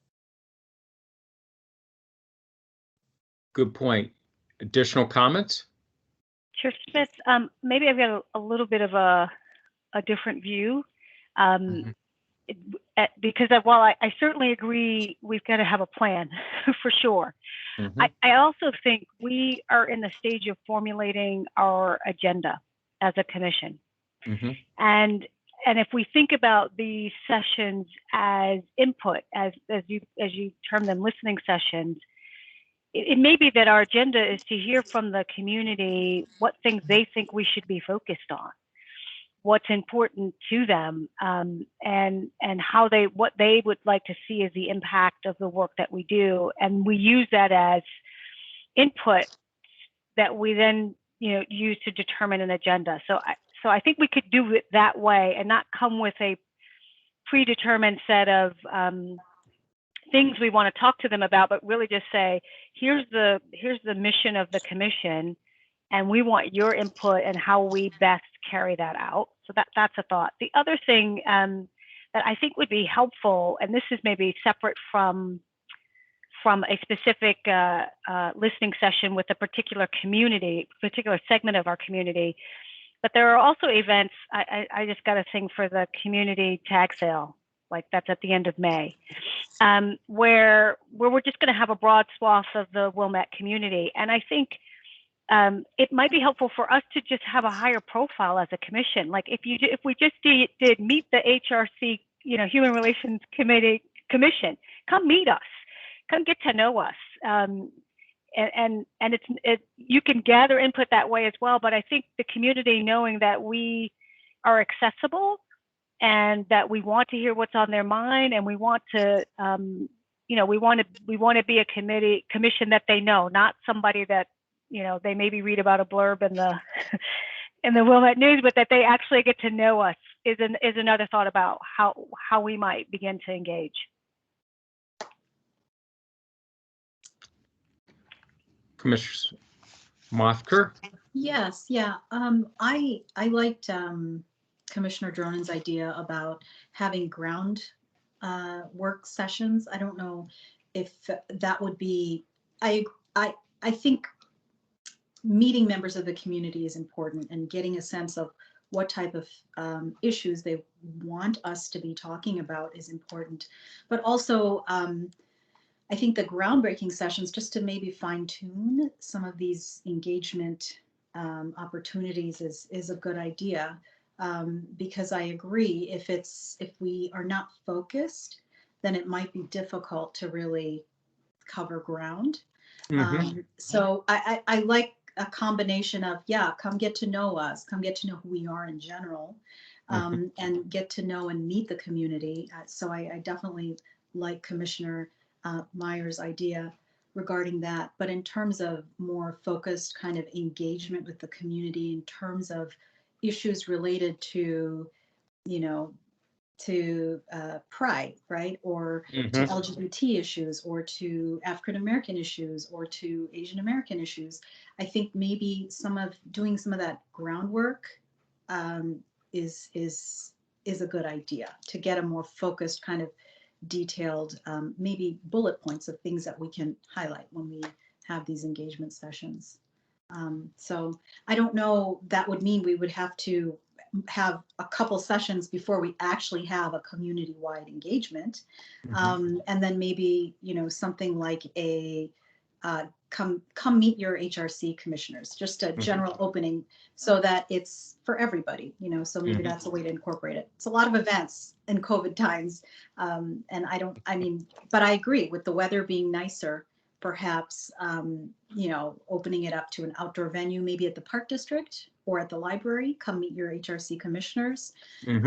Good point. Additional comments? Chair Smith, maybe I've got a little bit of a different view. Because while I certainly agree we've got to have a plan for sure, I also think we are in the stage of formulating our agenda as a commission. And if we think about these sessions as input, as you term them, listening sessions, it may be that our agenda is to hear from the community what things they think we should be focused on, what's important to them, and what they would like to see as the impact of the work that we do, and we use that as input that we then use to determine an agenda. So I think we could do it that way and not come with a predetermined set of things we want to talk to them about, but really just say, here's the mission of the commission, and we want your input and how we best carry that out. So that's a thought. The other thing that I think would be helpful, and this is maybe separate from a specific listening session with a particular community, particular segment of our community, but there are also events. I just got a thing for the community tag sale, like that's at the end of May, where we're just going to have a broad swath of the Wilmette community, and I think it might be helpful for us to just have a higher profile as a commission. Like if we just did meet the HRC, Human Relations Commission, come meet us, come get to know us, and you can gather input that way as well. But I think the community knowing that we are accessible and that we want to hear what's on their mind, and we want to we want to be a commission that they know, not somebody that they maybe read about a blurb in the in the Wilmette News, but that they actually get to know us is another thought about how we might begin to engage. Commissioner Mothker? Yes, yeah. I liked Commissioner Dronan's idea about having ground work sessions. I don't know if that would be. I think meeting members of the community is important, and getting a sense of what type of issues they want us to be talking about is important. But also, I think the groundbreaking sessions, just to maybe fine tune some of these engagement opportunities, is a good idea, because I agree, if we are not focused, then it might be difficult to really cover ground. So I like a combination of, come get to know us, come get to know who we are in general, and get to know and meet the community. So I definitely like Commissioner Meyer's idea regarding that. But in terms of more focused kind of engagement with the community, in terms of issues related to, you know, to pride, right? Or to LGBT issues, or to African American issues, or to Asian American issues. I think maybe doing some of that groundwork is a good idea to get a more focused, kind of detailed, maybe bullet points of things that we can highlight when we have these engagement sessions. So I don't know, that would mean we would have to have a couple sessions before we actually have a community-wide engagement. And then maybe, you know, something like a come meet your HRC commissioners, just a general opening so that it's for everybody, you know, so maybe that's a way to incorporate it. It's a lot of events in COVID times. And but I agree with the weather being nicer, perhaps, you know, opening it up to an outdoor venue, maybe at the Park District or at the library. Come meet your HRC commissioners. And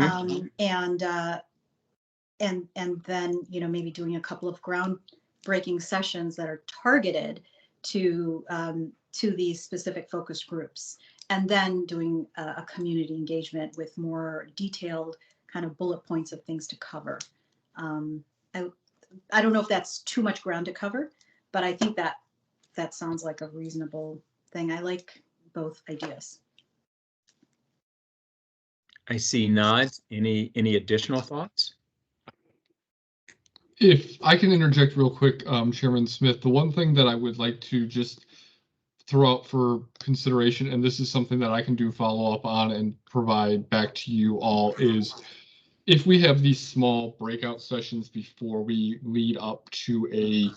then, you know, maybe doing a couple of groundbreaking sessions that are targeted to these specific focus groups, and then doing a community engagement with more detailed kind of bullet points of things to cover. I don't know if that's too much ground to cover, but I think that sounds like a reasonable thing. I like both ideas. I see nods. Any additional thoughts? If I can interject real quick, Chairman Smith, the one thing that I would like to just throw out for consideration, and this is something that I can do follow up on and provide back to you all, is if we have these small breakout sessions before we lead up to a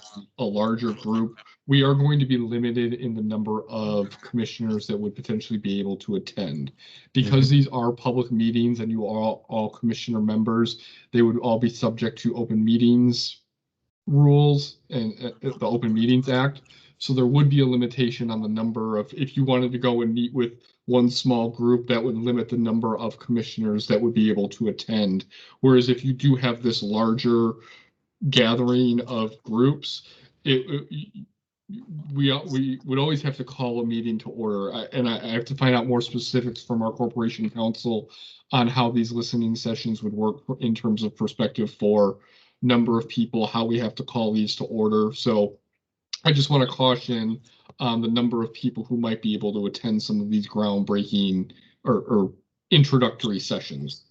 larger group, we are going to be limited in the number of commissioners that would potentially be able to attend. Because these are public meetings and you are all commissioner members, they would all be subject to open meetings rules and the Open Meetings Act. So there would be a limitation on the number of, if you wanted to go and meet with one small group, that would limit the number of commissioners that would be able to attend. Whereas if you do have this larger gathering of groups, we would always have to call a meeting to order. I have to find out more specifics from our corporation counsel on how these listening sessions would work in terms of perspective for number of people, how we have to call these to order. So I just want to caution on the number of people who might be able to attend some of these groundbreaking or introductory sessions.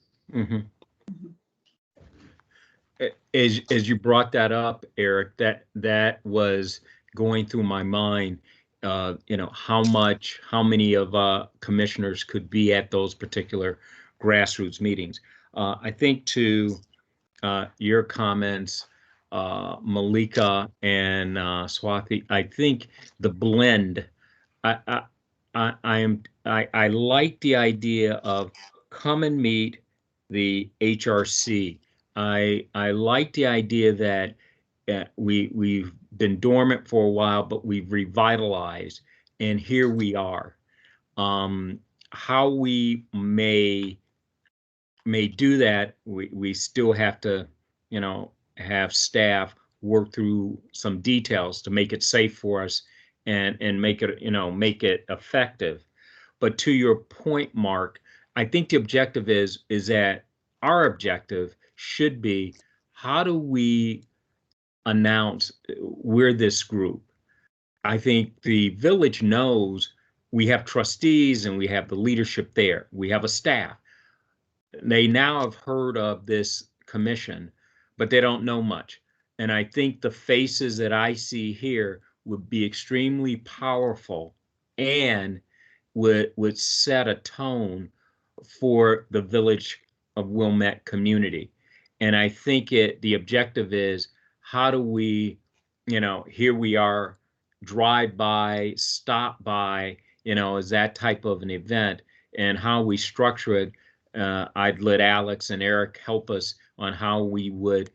As you brought that up, Eric, that was going through my mind. You know, how many of commissioners could be at those particular grassroots meetings. I think to your comments, Malika and Swathi, I think the blend. I like the idea of come and meet the HRC. I like the idea that we've been dormant for a while, but we've revitalized, and here we are. How we may do that, we still have to, you know, have staff work through some details to make it safe for us and make it, you know, make it effective. But to your point, Mark, I think the objective is that our objective should be, how do we announce we're this group? I think the village knows we have trustees and we have the leadership there. We have a staff. They now have heard of this commission, but they don't know much. And I think the faces that I see here would be extremely powerful and would set a tone for the village of Wilmette community. And I think the objective is, how do we, you know, here we are, drive by, stop by, you know, as that type of an event, and how we structure it. I'd let Alex and Eric help us on how we would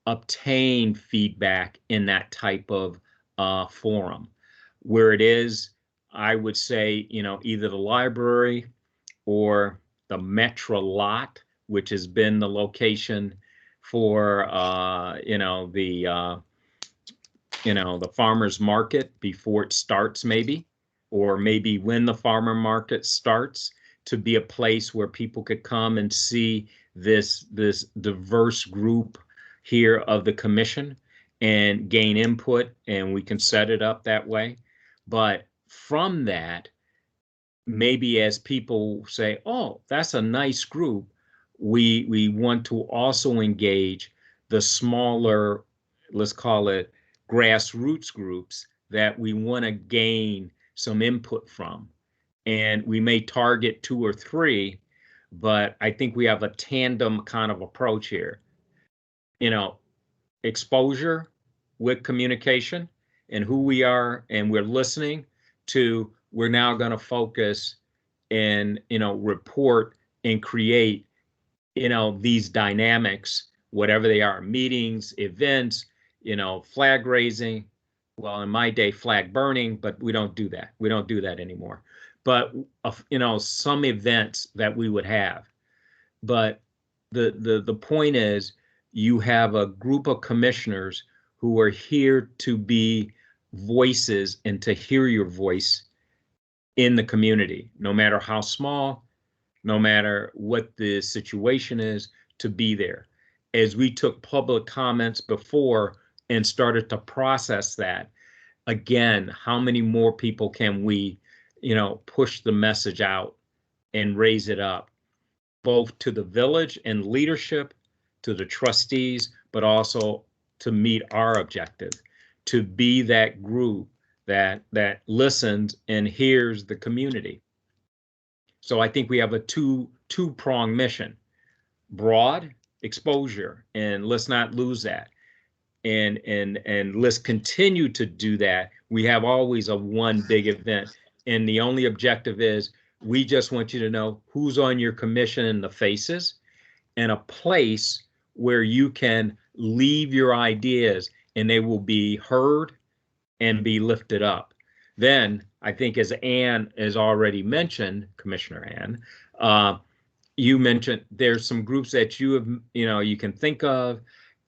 obtain feedback in that type of forum. Where it is, I would say, you know, either the library or the Metro lot, which has been the location for, you know, the farmer's market before it starts, maybe, or maybe when the farmer market starts. to be a place where people could come and see this diverse group here of the commission and gain input, and we can set it up that way. But from that, maybe as people say, oh, that's a nice group, we want to also engage the smaller, let's call it grassroots groups that we want to gain some input from. And we may target 2 or 3, but I think we have a tandem kind of approach here. You know, exposure with communication and who we are, and we're listening to, we're now going to focus and, report and create, these dynamics, whatever they are, meetings, events, flag raising. Well, in my day, flag burning, but we don't do that. We don't do that anymore. But, some events that we would have. But the point is, you have a group of commissioners who are here to be voices and to hear your voice in the community, no matter how small, no matter what the situation is, to be there. As we took public comments before and started to process that, again, how many more people can we, push the message out and raise it up, both to the village and leadership, to the trustees, but also to meet our objective, to be that group that listens and hears the community. So I think we have a two-pronged mission: broad exposure, and let's not lose that. And let's continue to do that. We have always a one big event, and the only objective is, we just want you to know who's on your commission and the faces, and a place where you can leave your ideas and they will be heard and be lifted up. Then I think, as Ann has already mentioned, Commissioner Ann, you mentioned there's some groups that you have, you can think of.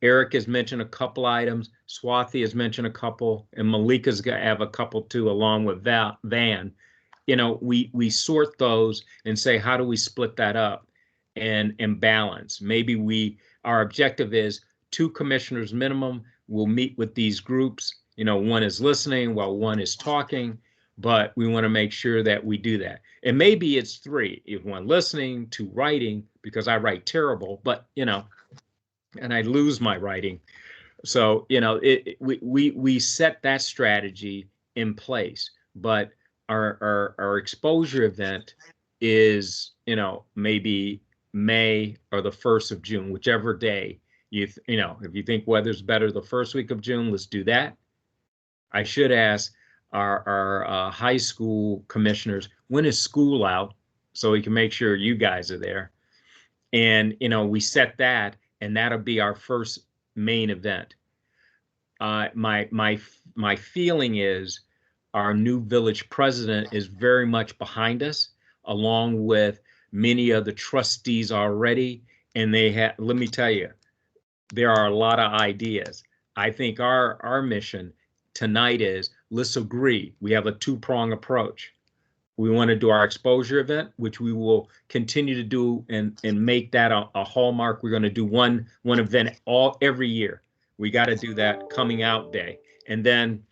Eric has mentioned a couple items. Swathi has mentioned a couple, and Malika's gonna have a couple too, along with Van. We sort those and say, how do we split that up and balance? Maybe our objective is 2 commissioners minimum. We'll meet with these groups. One is listening while one is talking, but we want to make sure that we do that. And maybe it's 3, if one listening, 2 writing, because I write terrible, but and I lose my writing. So, we set that strategy in place, but our exposure event is, maybe May or the 1st of June, whichever day if you think weather's better the first week of June, let's do that. I should ask our high school commissioners, when is school out, so we can make sure you guys are there. And, we set that, and that'll be our first main event. My feeling is our new village president is very much behind us, along with many of the trustees already. And let me tell you, there are a lot of ideas. I think our mission tonight is, let's agree. We have a 2-prong approach. We want to do our exposure event, which we will continue to do and make that a hallmark. We're going to do one event every year. We got to do that coming out day. And then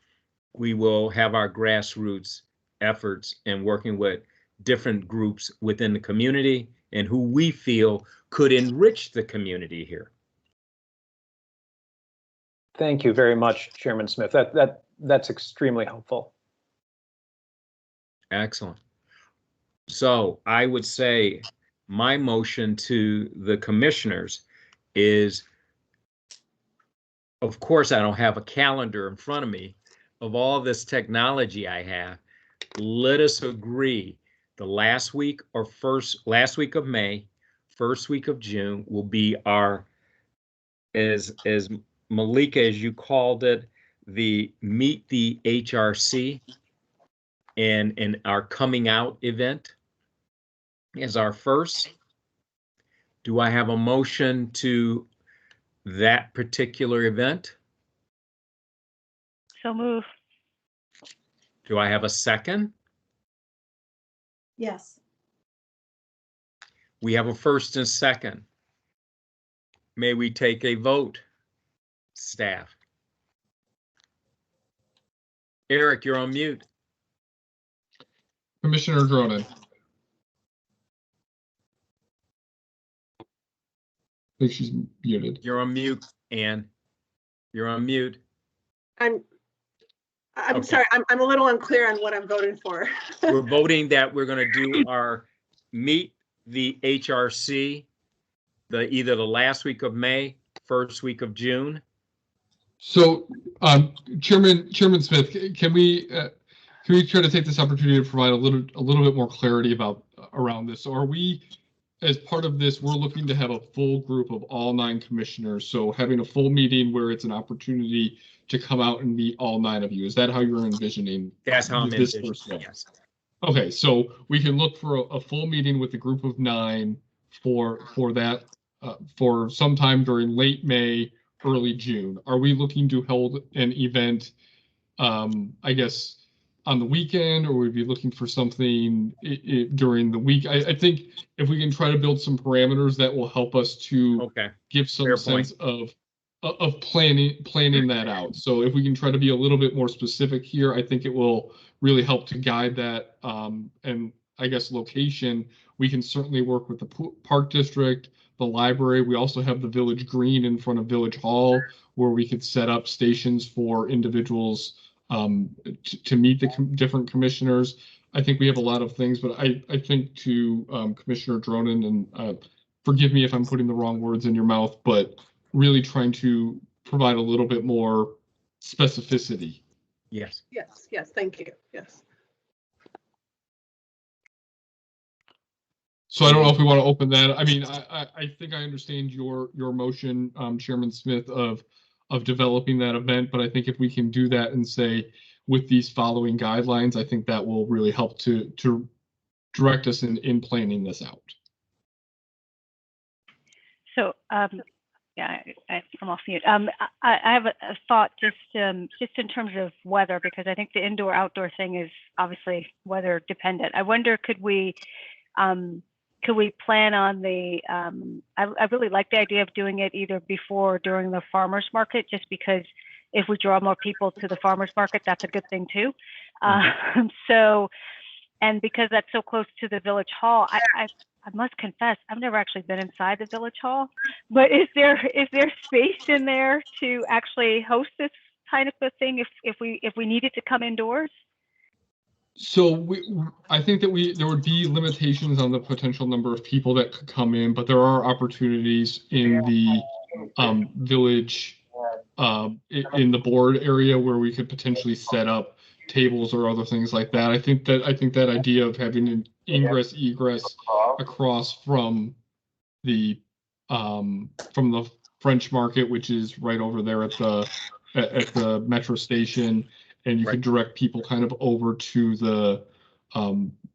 we will have our grassroots efforts and working with different groups within the community and who we feel could enrich the community here. Thank you very much, Chairman Smith. That's extremely helpful. Excellent. So I would say my motion to the commissioners is, of course, I don't have a calendar in front of me of all this technology I have. Let us agree the last week of May, first week of June will be our, as Malika, as you called it, the Meet the HRC and our coming out event is our first. Do I have a motion to that particular event? So move. Do I have a second? Yes. We have a first and second. May we take a vote, staff? Eric, you're on mute. Commissioner Dronin. I think she's muted. You're on mute, Ann. You're on mute. I'm Okay. sorry, I'm a little unclear on what I'm voting for. We're voting that we're going to do our meet the HRC either the last week of May, first week of June. So, Chairman Smith, can we try to take this opportunity to provide a little bit more clarity around this? So, are we, as part of this, we're looking to have a full group of all 9 commissioners? So, having a full meeting where it's an opportunity to come out and meet all 9 of you. Is that how you're envisioning? That's how I'm this envisioning. Yes. Okay, so we can look for a full meeting with a group of 9 for that for sometime during late May, early June. Are we looking to hold an event, I guess, on the weekend, or would we be looking for something during the week? I think if we can try to build some parameters, that will help us to give some sense of planning that out. So if we can try to be a little bit more specific here, I think it will really help to guide that. And I guess location, we can certainly work with the Park District, the library. We also have the Village Green in front of Village Hall, where we could set up stations for individuals to meet the different commissioners. I think we have a lot of things, but I think to Commissioner Dronin, and forgive me if I'm putting the wrong words in your mouth, but really trying to provide a little bit more specificity. Yes. Yes, thank you. Yes. So I don't know if we want to open that. I mean, I think I understand your motion, Chairman Smith, of developing that event, but I think if we can do that and say with these following guidelines, I think that will really help to direct us in planning this out. So yeah, I'm off mute. I have a thought just in terms of weather, because I think the indoor-outdoor thing is obviously weather dependent. I wonder, could we plan on the, I really like the idea of doing it either before or during the farmer's market, just because if we draw more people to the farmer's market, that's a good thing too. So, and because that's so close to the Village Hall, I must confess, I've never actually been inside the Village Hall, but is there space in there to actually host this kind of a thing if we needed to come indoors? So I think that there would be limitations on the potential number of people that could come in, but there are opportunities in the village, in the board area, where we could potentially set up tables or other things like that. I think that idea of having an ingress egress across from the French Market, which is right over there at the metro station, and you can direct people kind of over to the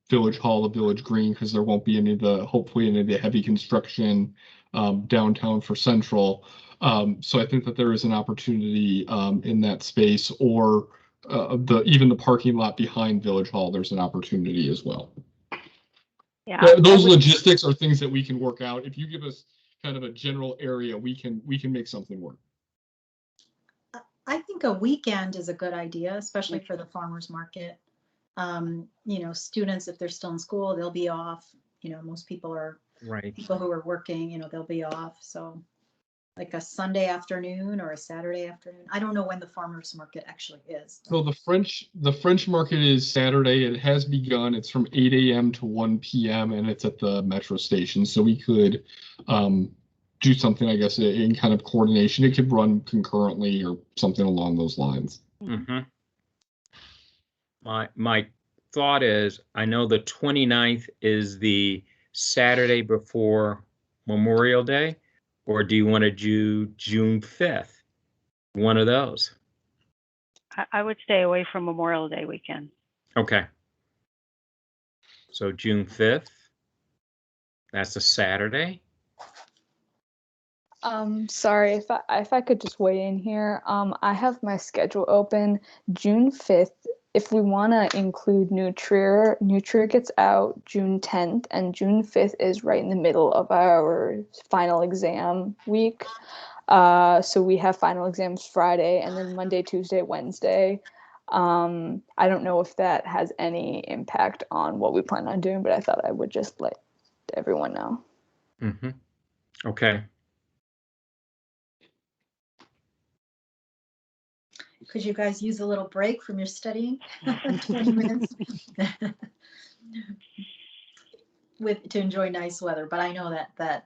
Village Hall, the Village Green, because there won't be hopefully any of the heavy construction downtown for Central. So I think that there is an opportunity in that space, or even the parking lot behind Village Hall, there's an opportunity as well. Yeah, those logistics are things that we can work out. If you give us kind of a general area, we can make something work. I think a weekend is a good idea, especially for the farmers market. Students, if they're still in school, they'll be off. Most people are people who are working, they'll be off. So like a Sunday afternoon or a Saturday afternoon. I don't know when the farmers market actually is. So the French market is Saturday. It has begun. It's from 8 a.m. to 1 p.m. and it's at the metro station. So we could do something, I guess, in kind of coordination. It could run concurrently or something along those lines. Mm-hmm. My thought is, I know the 29th is the Saturday before Memorial Day, or do you want to do June 5th? One of those. I would stay away from Memorial Day weekend. Okay. So June 5th, that's a Saturday. Sorry, if I could just weigh in here. I have my schedule open June 5th. if we want to include New Trier gets out June 10th, and June 5th is right in the middle of our final exam week. So we have final exams Friday, and then Monday, Tuesday, Wednesday. I don't know if that has any impact on what we plan on doing, but I thought I would just let everyone know. Mm-hmm. Okay. Could you guys use a little break from your studying? 20 minutes to enjoy nice weather. But I know that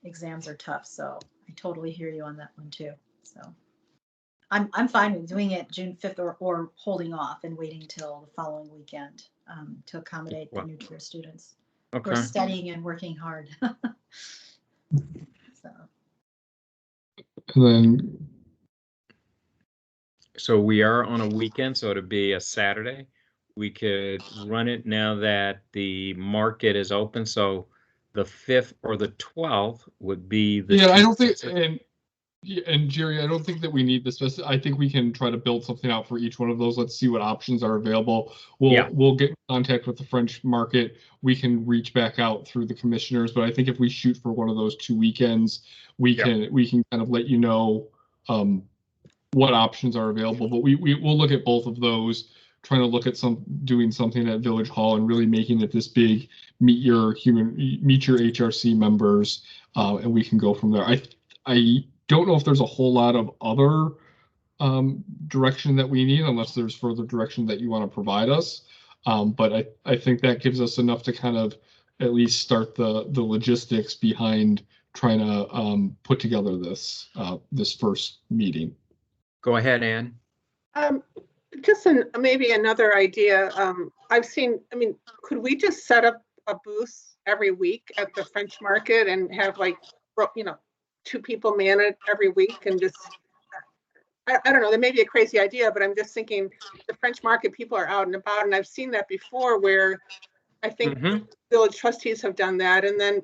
exams are tough, so I totally hear you on that one too. So I'm fine with doing it June 5th or holding off and waiting till the following weekend to accommodate the New Trier students who are studying and working hard. So we are on a weekend, so it'd be a Saturday. We could run it now that the market is open. So the 5th or the 12th would be the. Yeah, I don't think, and Jerry, I don't think that we need this. I think we can try to build something out for each one of those. Let's see what options are available. We'll get in contact with the French market. We can reach back out through the commissioners, but I think if we shoot for one of those 2 weekends, we can kind of let you know what options are available. But we'll look at both of those, trying to look at doing something at Village Hall and really making it this big, meet your HRC members, and we can go from there. I don't know if there's a whole lot of other direction that we need, unless there's further direction that you want to provide us. But I think that gives us enough to kind of at least start the logistics behind trying to put together this first meeting. Go ahead, Ann. Just maybe another idea. I've seen, could we just set up a booth every week at the French market and have 2 people man it every week and just, I don't know, that may be a crazy idea, but I'm just thinking the French market people are out and about, and I've seen that before where I think village trustees have done that. And then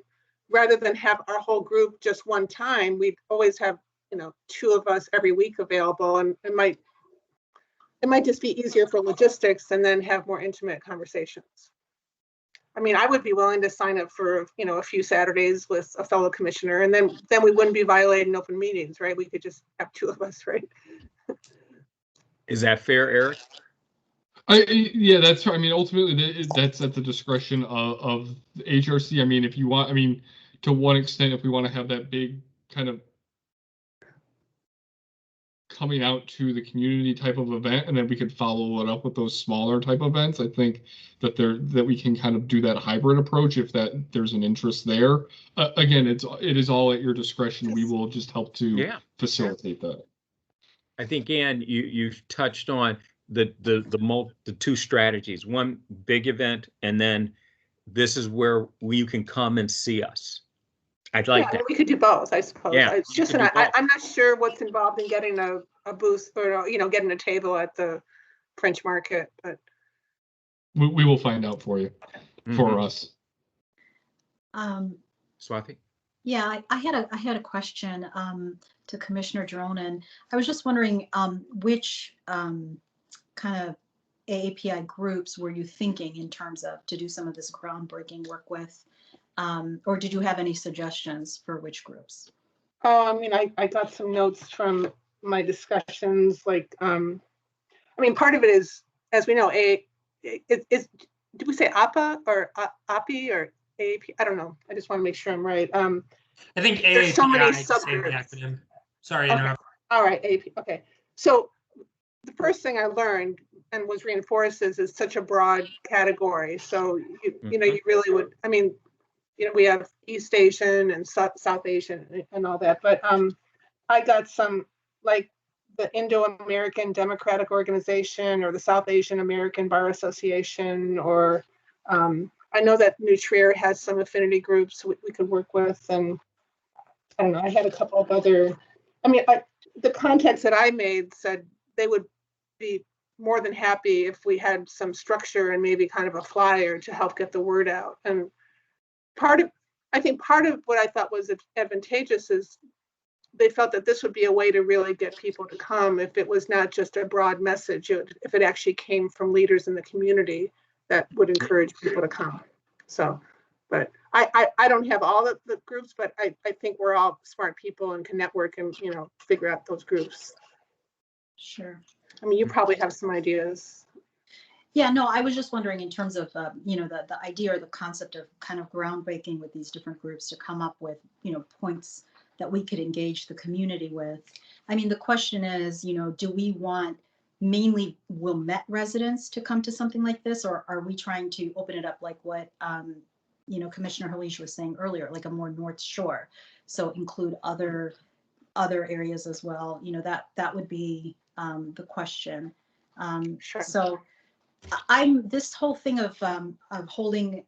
rather than have our whole group just one time, we'd always have, 2 of us every week available, and it might just be easier for logistics and then have more intimate conversations. I would be willing to sign up for, a few Saturdays with a fellow commissioner, and then we wouldn't be violating open meetings, right? We could just have 2 of us, right? Is that fair, Eric? Yeah, that's right. Ultimately, that's at the discretion of the HRC. If you want, to one extent, if we want to have that big kind of coming out to the community type of event, and then we could follow it up with those smaller type events. I think that we can kind of do that hybrid approach if there's an interest there. Again, it is all at your discretion. We will just help to facilitate that. I think, Ann, you've touched on the 2 strategies. One big event, and then this is where you can come and see us. I'd like that. We could do both, I suppose. Yeah, it's just I'm not sure what's involved in getting a booth or getting a table at the French market, but we will find out for you, for us. Swati? Yeah, I had a question to Commissioner Dronen. I was just wondering which kind of AAPI groups were you thinking in terms of to do some of this groundbreaking work with? Or did you have any suggestions for which groups? I got some notes from my discussions, part of it is, as we know, do we say APA or API or AAP? I don't know. I just want to make sure I'm right. I think AAPI there's so many is the acronym. Sorry to interrupt. All right, AAP. Okay. So the first thing I learned and was reinforced is such a broad category. So you really would, we have East Asian and South Asian and all that, but I got some like the Indo-American Democratic Organization or the South Asian American Bar Association, or I know that New Trier has some affinity groups we could work with, and I don't know, I had a couple of other, the contacts that I made said they would be more than happy if we had some structure and maybe kind of a flyer to help get the word out. And part of what I thought was advantageous is they felt that this would be a way to really get people to come if it was not just a broad message, if it actually came from leaders in the community that would encourage people to come. So, but I don't have all the groups, but I think we're all smart people and can network and, you know, figure out those groups. Sure. I mean, you probably have some ideas. Yeah, no, I was just wondering in terms of, you know, the idea or the concept of kind of groundbreaking with these different groups to come up with, you know, points that we could engage the community with. I mean, the question is, you know, do we want mainly Wilmette residents to come to something like this, or are we trying to open it up like what, you know, Commissioner Halish was saying earlier, like a more North Shore, so include other areas as well? You know, that would be the question. Sure. So this whole thing of holding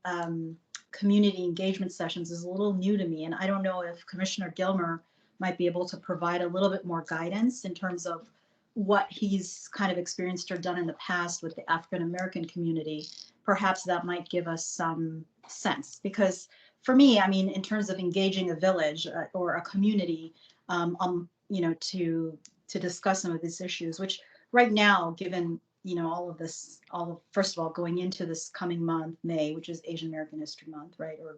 community engagement sessions is a little new to me, and I don't know if Commissioner Gilmer might be able to provide a little bit more guidance in terms of what he's kind of experienced or done in the past with the African American community. Perhaps that might give us some sense, because for me, I mean, in terms of engaging a village or a community, you know, to discuss some of these issues, which right now, given, you know, all of this, first of all, going into this coming month, May, which is Asian American History Month, right, or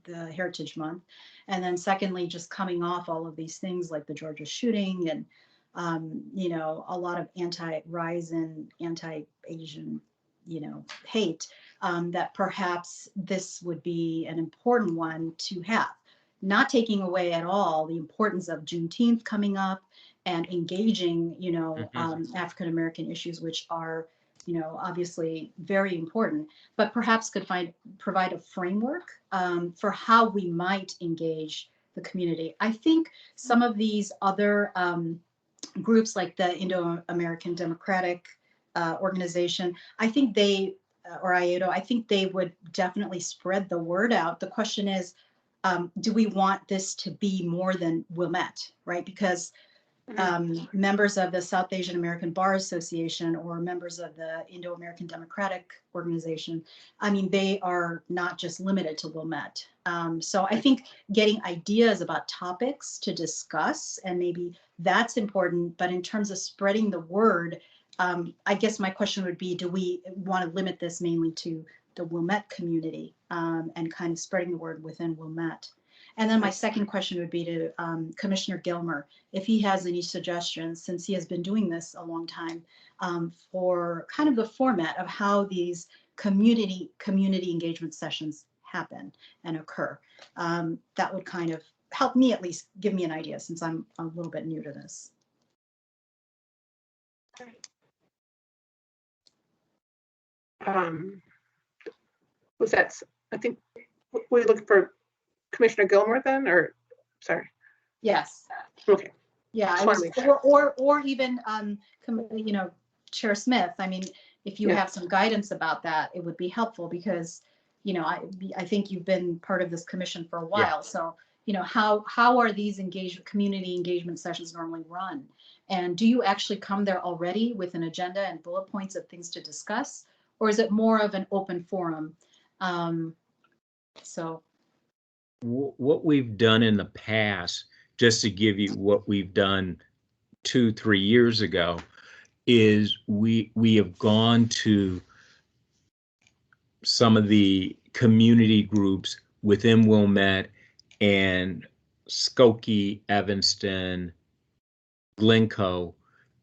the Heritage Month, and then secondly, just coming off all of these things like the Georgia shooting and, you know, a lot of rise in anti-Asian, you know, hate, that perhaps this would be an important one to have, not taking away at all the importance of Juneteenth coming up and engaging, you know, African American issues, which are, you know, obviously very important, but perhaps could provide a framework for how we might engage the community. I think some of these other groups like the Indo-American Democratic Organization, I think they, or IADO, I think they would definitely spread the word out. The question is, do we want this to be more than Wilmette, right? Because members of the South Asian American Bar Association or members of the Indo-American Democratic Organization, I mean, they are not just limited to Wilmette. So I think getting ideas about topics to discuss, and maybe that's important, but in terms of spreading the word, I guess my question would be, do we want to limit this mainly to the Wilmette community and kind of spreading the word within Wilmette? And then my second question would be to Commissioner Gilmer, if he has any suggestions, since he has been doing this a long time, for kind of the format of how these community engagement sessions happen and occur. That would kind of help me, at least give me an idea, since I'm a little bit new to this. Was that, I think we looked for Commissioner Gilmer then, or sorry? Yes. Okay. Yeah, I was, or even you know, Chair Smith. I mean, if you have some guidance about that, it would be helpful, because, you know, I think you've been part of this commission for a while. So, you know, how are these community engagement sessions normally run? And do you actually come there already with an agenda and bullet points of things to discuss, or is it more of an open forum? So. What we've done in the past, just to give you what we've done 2-3 years ago, is we have gone to some of the community groups within Wilmette and Skokie, Evanston, Glencoe,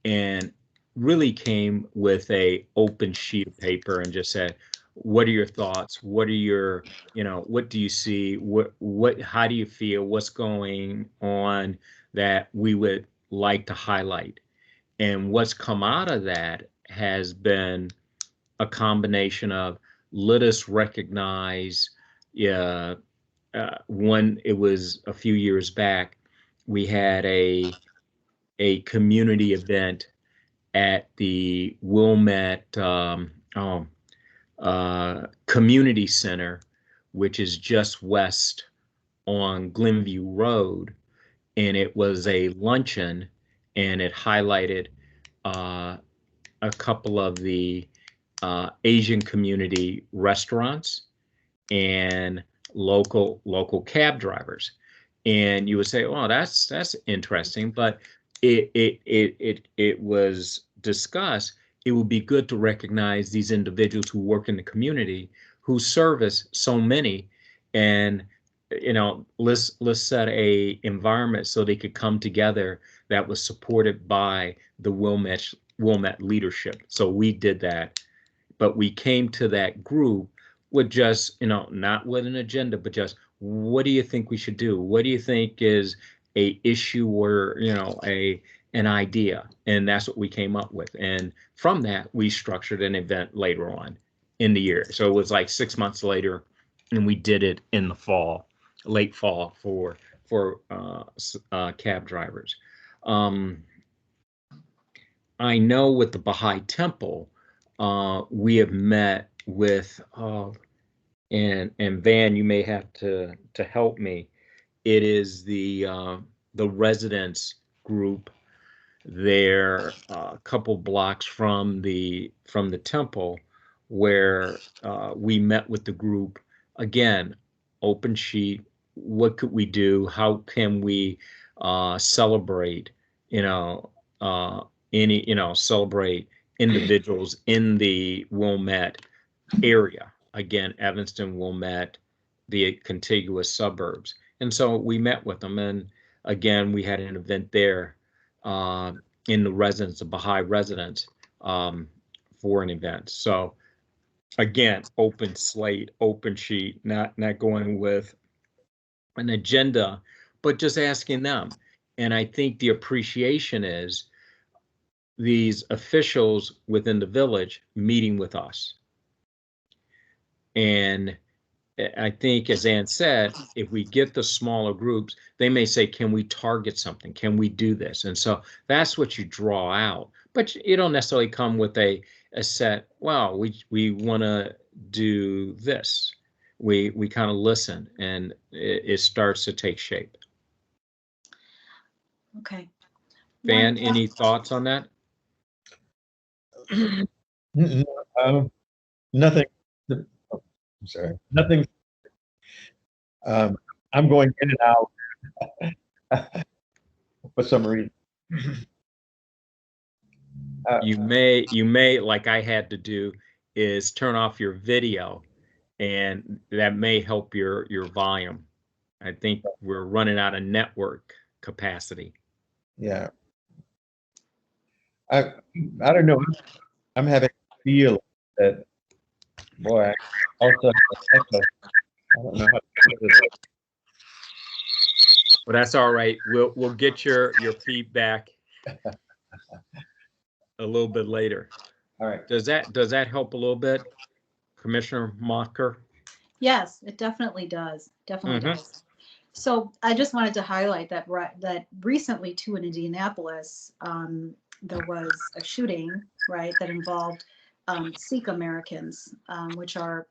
and really came with a open sheet of paper and just said, what are your thoughts? What are your, you know, what do you see? How do you feel? What's going on that we would like to highlight? And what's come out of that has been a combination of, let us recognize, one, it was a few years back, we had a community event at the Wilmette Community Center, which is just west on Glenview Road, and it was a luncheon, and it highlighted a couple of the Asian community restaurants and local cab drivers. And you would say, "Oh, that's interesting," but it was discussed. It would be good to recognize these individuals who work in the community, who service so many, and let's set a environment so they could come together that was supported by the Wilmette leadership. So we did that, but we came to that group with just not with an agenda, but just, what do you think we should do? What do you think is a issue or an idea? And that's what we came up with. And from that, we structured an event later on in the year. So it was like 6 months later, and we did it in the fall, late fall, for cab drivers. I know with the Baha'i Temple, we have met with, and Van, you may have to help me. It is the residents group. They're a couple blocks from the temple, where we met with the group. Again, open sheet. What could we do? How can we celebrate? Celebrate individuals in the Wilmette area. Again, Evanston, Wilmette, the contiguous suburbs. And so we met with them, and again, we had an event there in the residence, the Baha'i residence, for an event. So again, open slate, open sheet, not going with an agenda, but just asking them. And I think the appreciation is these officials within the village meeting with us. And I think, as Ann said, if we get the smaller groups, they may say, can we target something? Can we do this? And so that's what you draw out. But you don't necessarily come with a set, well, we want to do this. We kind of listen, and it starts to take shape. Okay. Van, any thoughts on that? Nothing. I'm sorry. Nothing. I'm going in and out for some reason. You may, like I had to do, is turn off your video, and that may help your volume. I think we're running out of network capacity. Yeah. I don't know. I'm having a feel that, boy, also, I don't know how to do it. Well, that's all right. We'll get your feedback a little bit later. All right. Does that help a little bit, Commissioner Mocker? Yes, it definitely does. Definitely does. So I just wanted to highlight that recently too in Indianapolis, there was a shooting, right, that involved Sikh Americans, which are,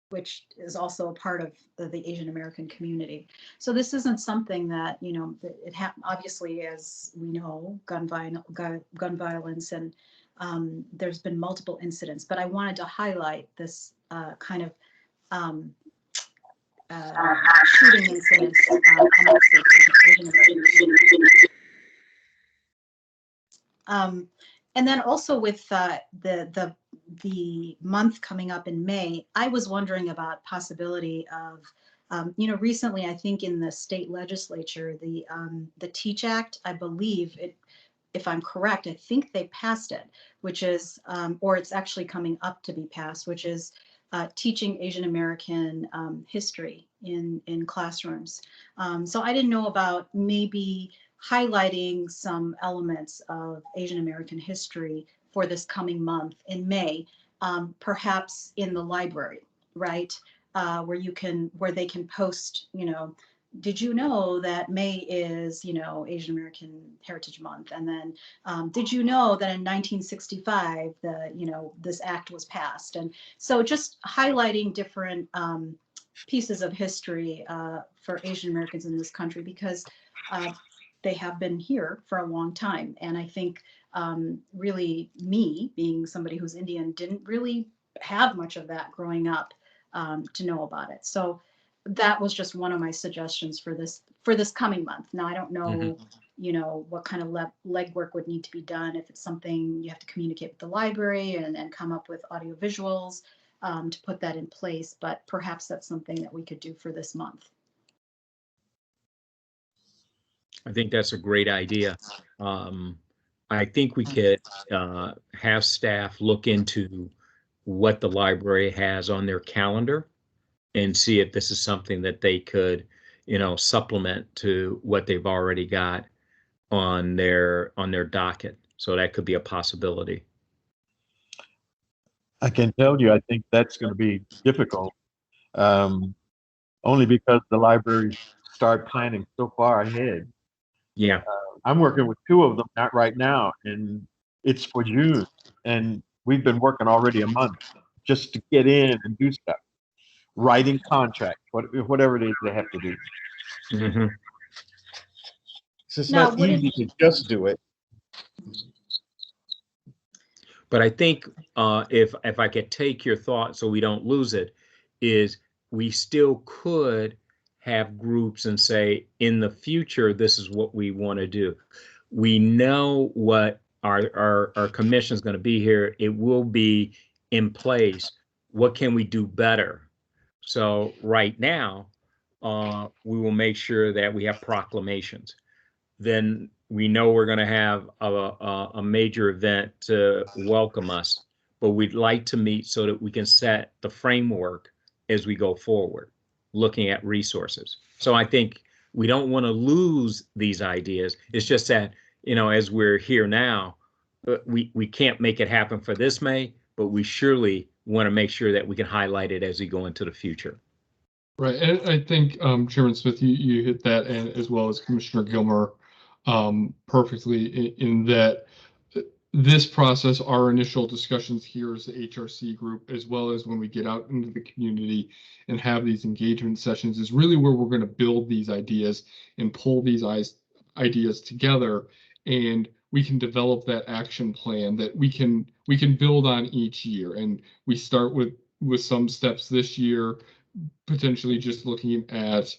which is also a part of the Asian American community. So this isn't something that, it happened, obviously, as we know, gun violence, and there's been multiple incidents, but I wanted to highlight this kind of shooting incidents amongst the Asian American community. And then also with the month coming up in May, I was wondering about possibility of, recently I think in the state legislature, the Teach Act, I believe it, if I'm correct, I think they passed it, which is, or it's actually coming up to be passed, which is teaching Asian American history in classrooms. So I didn't know about maybe highlighting some elements of Asian American history for this coming month in May, perhaps in the library, right? Where they can post, did you know that May is, Asian American Heritage Month? And then, did you know that in 1965, this act was passed? And so just highlighting different pieces of history for Asian Americans in this country, because they have been here for a long time. And I think really me, being somebody who's Indian, didn't really have much of that growing up to know about it. So that was just one of my suggestions for for this coming month. Now, I don't know, you know, what kind of legwork would need to be done. If it's something you have to communicate with the library and come up with audio visuals to put that in place, but perhaps that's something that we could do for this month. I think that's a great idea. I think we could have staff look into what the library has on their calendar and see if this is something that they could, you know, supplement to what they've already got on their docket. So that could be a possibility. I can tell you, I think that's going to be difficult, only because the libraries start planning so far ahead. Yeah. I'm working with 2 of them, not right now, and it's for June, and we've been working already a month just to get in and do stuff, writing contracts, whatever it is they have to do. Mm-hmm. So it's Now, not easy to just do it. But I think if I could take your thought so we don't lose it, is we still could have groups and say, in the future, this is what we want to do. We know what our commission is going to be here. It will be in place. What can we do better? So right now, we will make sure that we have proclamations. Then we know we're going to have a major event to welcome us, but we'd like to meet so that we can set the framework as we go forward, looking at resources. So I think we don't want to lose these ideas. It's just that, you know, as we're here now, we can't make it happen for this May, but we surely want to make sure that we can highlight it as we go into the future. Right, and I think Chairman Smith, you hit that, and as well as Commissioner Gilmer, perfectly in that this process, our initial discussions here as the HRC group, as well as when we get out into the community and have these engagement sessions, is really where we're going to build these ideas and pull these ideas together, and we can develop that action plan that we can build on each year. And we start with some steps this year, potentially just looking at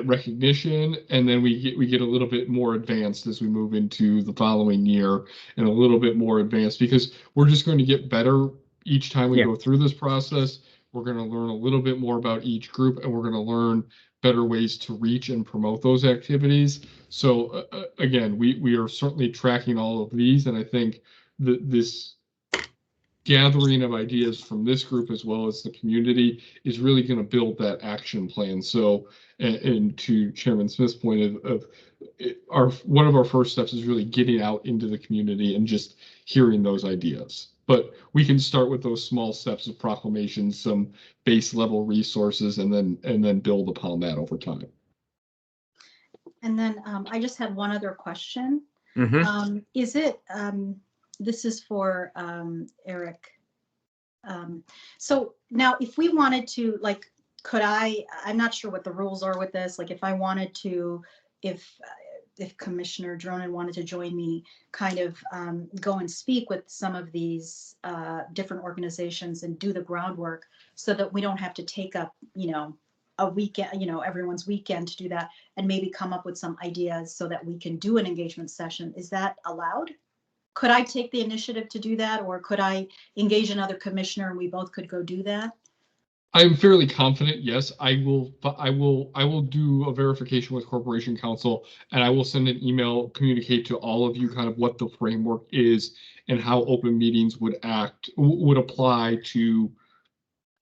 recognition, and then we get a little bit more advanced as we move into the following year, and a little bit more advanced, because we're just going to get better each time we go through this process. We're going to learn a little bit more about each group, and we're going to learn better ways to reach and promote those activities. So again, we are certainly tracking all of these, and I think that this gathering of ideas from this group as well as the community is really going to build that action plan. So, and to Chairman Smith's point of one of our first steps is really getting out into the community and just hearing those ideas. But we can start with those small steps of proclamations, some base level resources, and then build upon that over time. And then I just had one other question. Is it this is for Eric. So now if we wanted to, like, I'm not sure what the rules are with this. Like, if I wanted to, if Commissioner Dronin wanted to join me, kind of go and speak with some of these different organizations and do the groundwork, so that we don't have to take up, you know, a weekend, you know, everyone's weekend to do that, and maybe come up with some ideas so that we can do an engagement session. Is that allowed? Could I take the initiative to do that, or could I engage another commissioner and we both could go do that? I'm fairly confident, yes. I will do a verification with Corporation Counsel, and I will send an email, communicate to all of you kind of what the framework is and how open meetings would apply to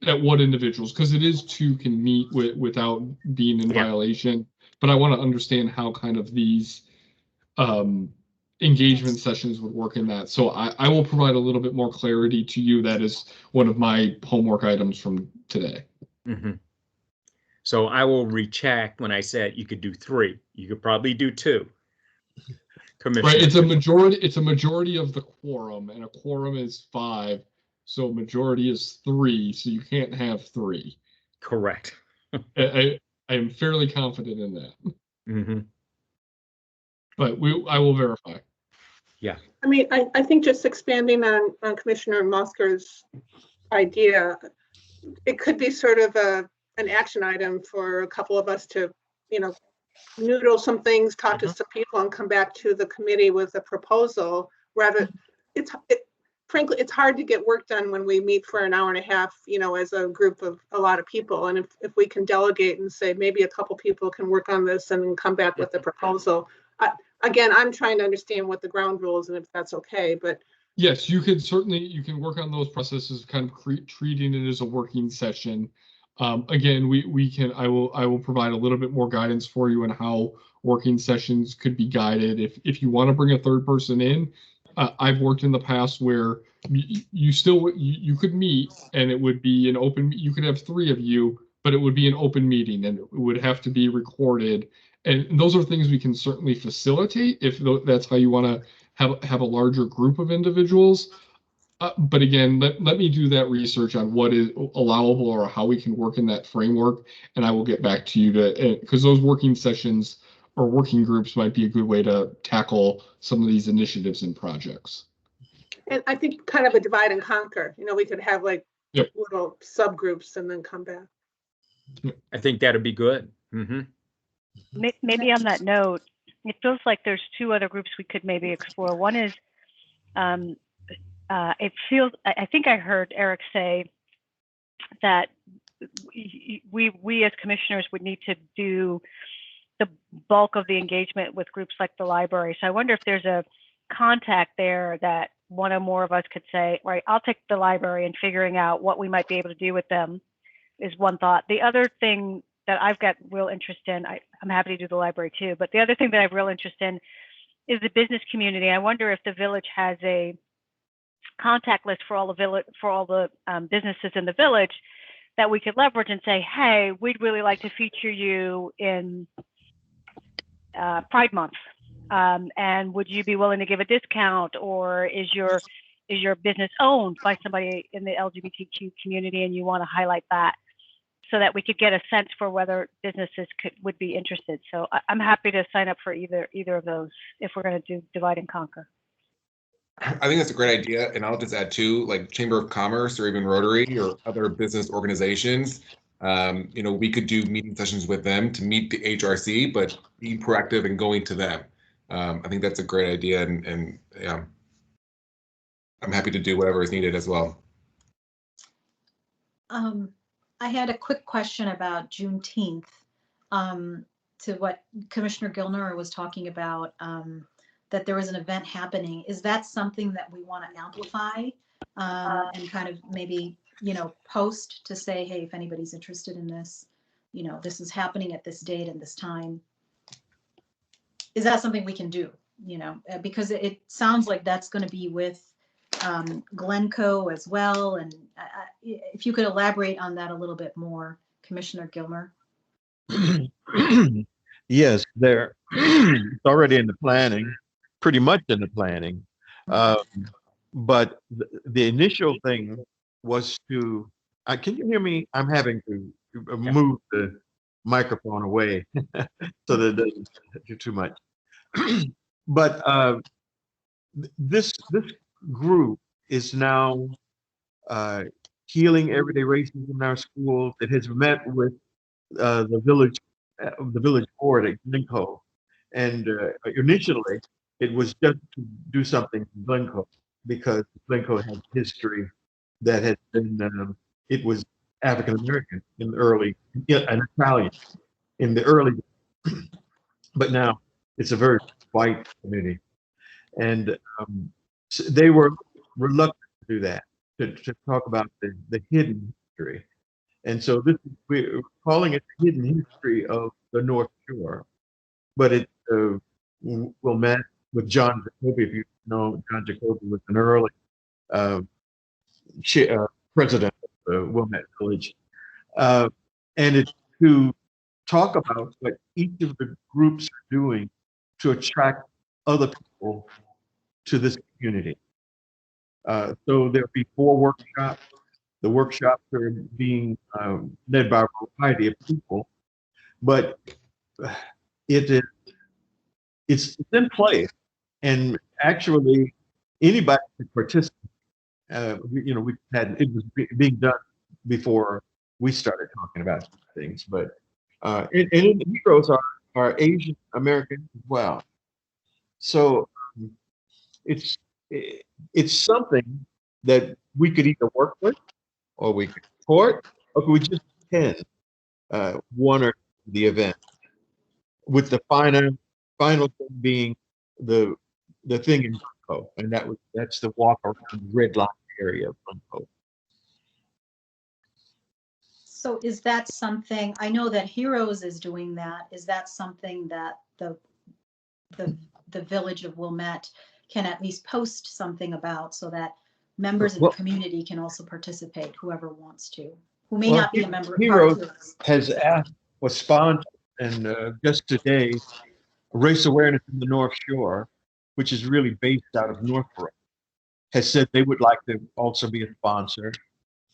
at what individuals, because it is 2 can meet without being in violation. But I want to understand how kind of these engagement sessions would work in that. So I will provide a little bit more clarity to you. That is one of my homework items from today. So I will recheck when I said you could do 3. You could probably do 2. Right, it's a majority of the quorum, and a quorum is 5. So majority is 3, so you can't have 3. Correct. I am fairly confident in that. But I will verify. Yeah. I mean, I think just expanding on Commissioner Mosker's idea, it could be sort of an action item for a couple of us to noodle some things, talk to some people, and come back to the committee with a proposal. Rather, frankly, it's hard to get work done when we meet for an hour and a half, as a group of a lot of people. And if we can delegate and say maybe a couple people can work on this and then come back with a proposal. Again, I'm trying to understand what the ground rules and if that's okay, but. Yes, you can work on those processes, kind of treating it as a working session. Again, I will provide a little bit more guidance for you on how working sessions could be guided. If you want to bring a third person in, I've worked in the past where you could meet and it would be an open. You could have 3 of you, but it would be an open meeting and it would have to be recorded. And those are things we can certainly facilitate if that's how you want to have a larger group of individuals. But again, let me do that research on what is allowable or how we can work in that framework, and I will get back to you because those working sessions or working groups might be a good way to tackle some of these initiatives and projects. And I think kind of a divide and conquer. We could have like little subgroups and then come back. I think that'd be good. Maybe on that note, it feels like there's 2 other groups we could maybe explore. One is, I think I heard Eric say that we as commissioners would need to do the bulk of the engagement with groups like the library. So I wonder if there's a contact there that one or more of us could say, right, I'll take the library, and figuring out what we might be able to do with them is one thought. The other thing that I've got real interest in, I'm happy to do the library too, but the other thing that I have real interest in is the business community. I wonder if the village has a contact list for all the businesses in the village that we could leverage and say, hey, we'd really like to feature you in Pride Month, and would you be willing to give a discount, or is your business owned by somebody in the LGBTQ community and you want to highlight that, so that we could get a sense for whether businesses would be interested. So I'm happy to sign up for either of those if we're going to do divide and conquer. I think that's a great idea, and I'll just add too, like Chamber of Commerce or even Rotary or other business organizations. We could do meeting sessions with them to meet the HRC, but be proactive and going to them. I think that's a great idea, and yeah, I'm happy to do whatever is needed as well. I had a quick question about Juneteenth, to what Commissioner Gilner was talking about, that there was an event happening. Is that something that we want to amplify and kind of maybe, post to say, hey, if anybody's interested in this, this is happening at this date and this time? Is that something we can do? Because it sounds like that's going to be with Glencoe as well. And if you could elaborate on that a little bit more, Commissioner Gilmer. Yes, they're already in the planning, pretty much in the planning. But the initial thing was to, can you hear me? I'm having to move the microphone away so that it doesn't do too much. But this group is now healing everyday racism in our schools. It has met with the village board at Glencoe, and initially it was just to do something in Glencoe because Glencoe had history that had been it was African American in the early and Italian in the early, but now it's a very white community, and so they were reluctant to do that, to talk about the hidden history. And so we're calling it the hidden history of the North Shore, but it will met with John Jacoby. If you know, John Jacoby was an early president of the Wilmette Village, and it's to talk about what each of the groups are doing to attract other people to this community. So there'll be 4 workshops. The workshops are being led by a variety of people, but it's in place, and actually anybody can participate. We had it was being done before we started talking about things, but And the heroes are Asian American as well. So it's something that we could either work with, or we could support, or we just attend one or the event, with the final thing being the thing in Bunko, and that's the walk around red line area of Bunko. So is that something, I know that Heroes is doing that. Is that something that the village of Wilmette can at least post something about, so that members of the community can also participate, whoever wants to, who may not be a member of Heroes Heroes. has asked for sponsors, and just today, Race Awareness in the North Shore, which is really based out of Northbrook, has said they would like to also be a sponsor.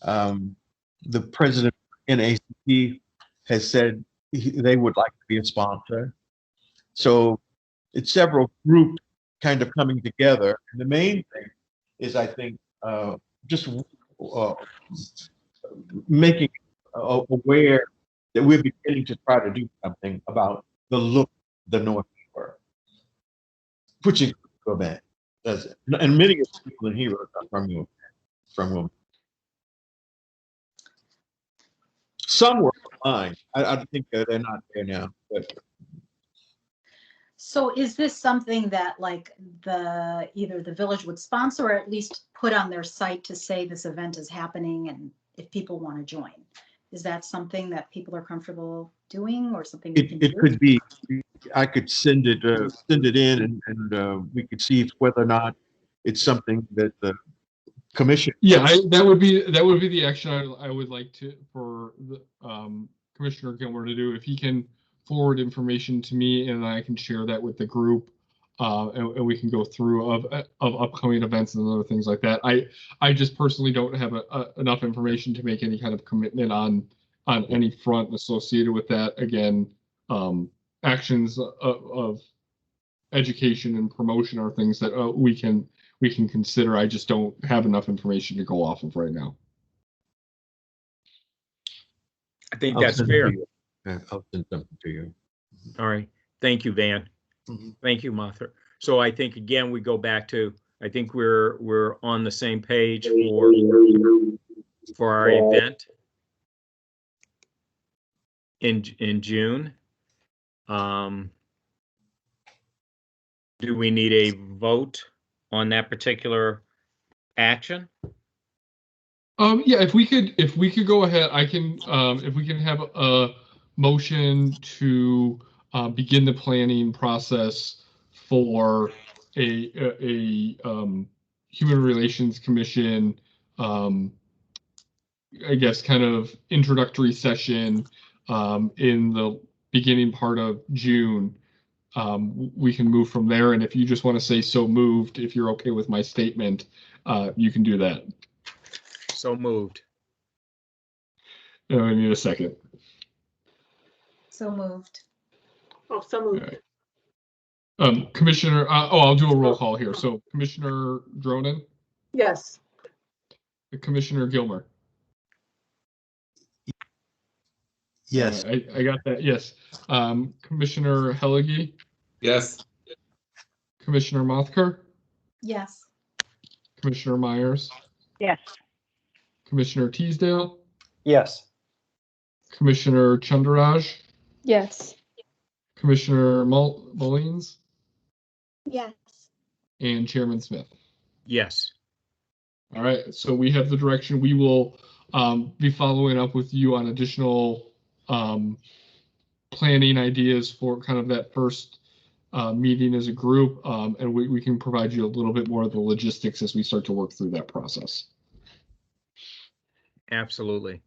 The president of NACP has said they would like to be a sponsor. So it's several groups kind of coming together. And the main thing is, I think, just making aware that we're beginning to try to do something about the look of the North Shore, which is Wilmette, does it? And many of the people in Heroes are from Wilmette. Some were online. I think they're not there now. But So is this something that like either the village would sponsor, or at least put on their site to say this event is happening and if people want to join? Is that something that people are comfortable doing, or something we can do? it could be. I could send it in, and we could see whether or not it's something that the commission. Yeah, that would be the action I would like for the Commissioner Gilmer to do. If he can forward information to me, and I can share that with the group, and we can go through of upcoming events and other things like that. I just personally don't have enough information to make any kind of commitment on any front associated with that. Again, actions of education and promotion are things that we can consider. I just don't have enough information to go off of right now. I think that's fair. I'll send something to you. All right. Thank you, Van. Thank you, Martha. So I think, again, we go back to, I think we're on the same page for our event in June. Do we need a vote on that particular action? Yeah, if we could go ahead, I can, if we can have a motion to begin the planning process for a Human Relations Commission, I guess, kind of introductory session in the beginning part of June. We can move from there. And if you just want to say so moved, if you're okay with my statement, you can do that. So moved. I need a second. So moved. Oh, so moved. All right. Commissioner, I'll do a roll call here. So Commissioner Dronen? Yes. Commissioner Gilmer? Yes. I got that. Yes. Commissioner Hellige? Yes. Commissioner Mothker? Yes. Commissioner Myers? Yes. Commissioner Teasdale? Yes. Commissioner Chandaraj? Yes. Commissioner Mullins? Yes. And Chairman Smith. Yes. All right, so we have the direction. We will be following up with you on additional planning ideas for kind of that first meeting as a group, and we can provide you a little bit more of the logistics as we start to work through that process. Absolutely.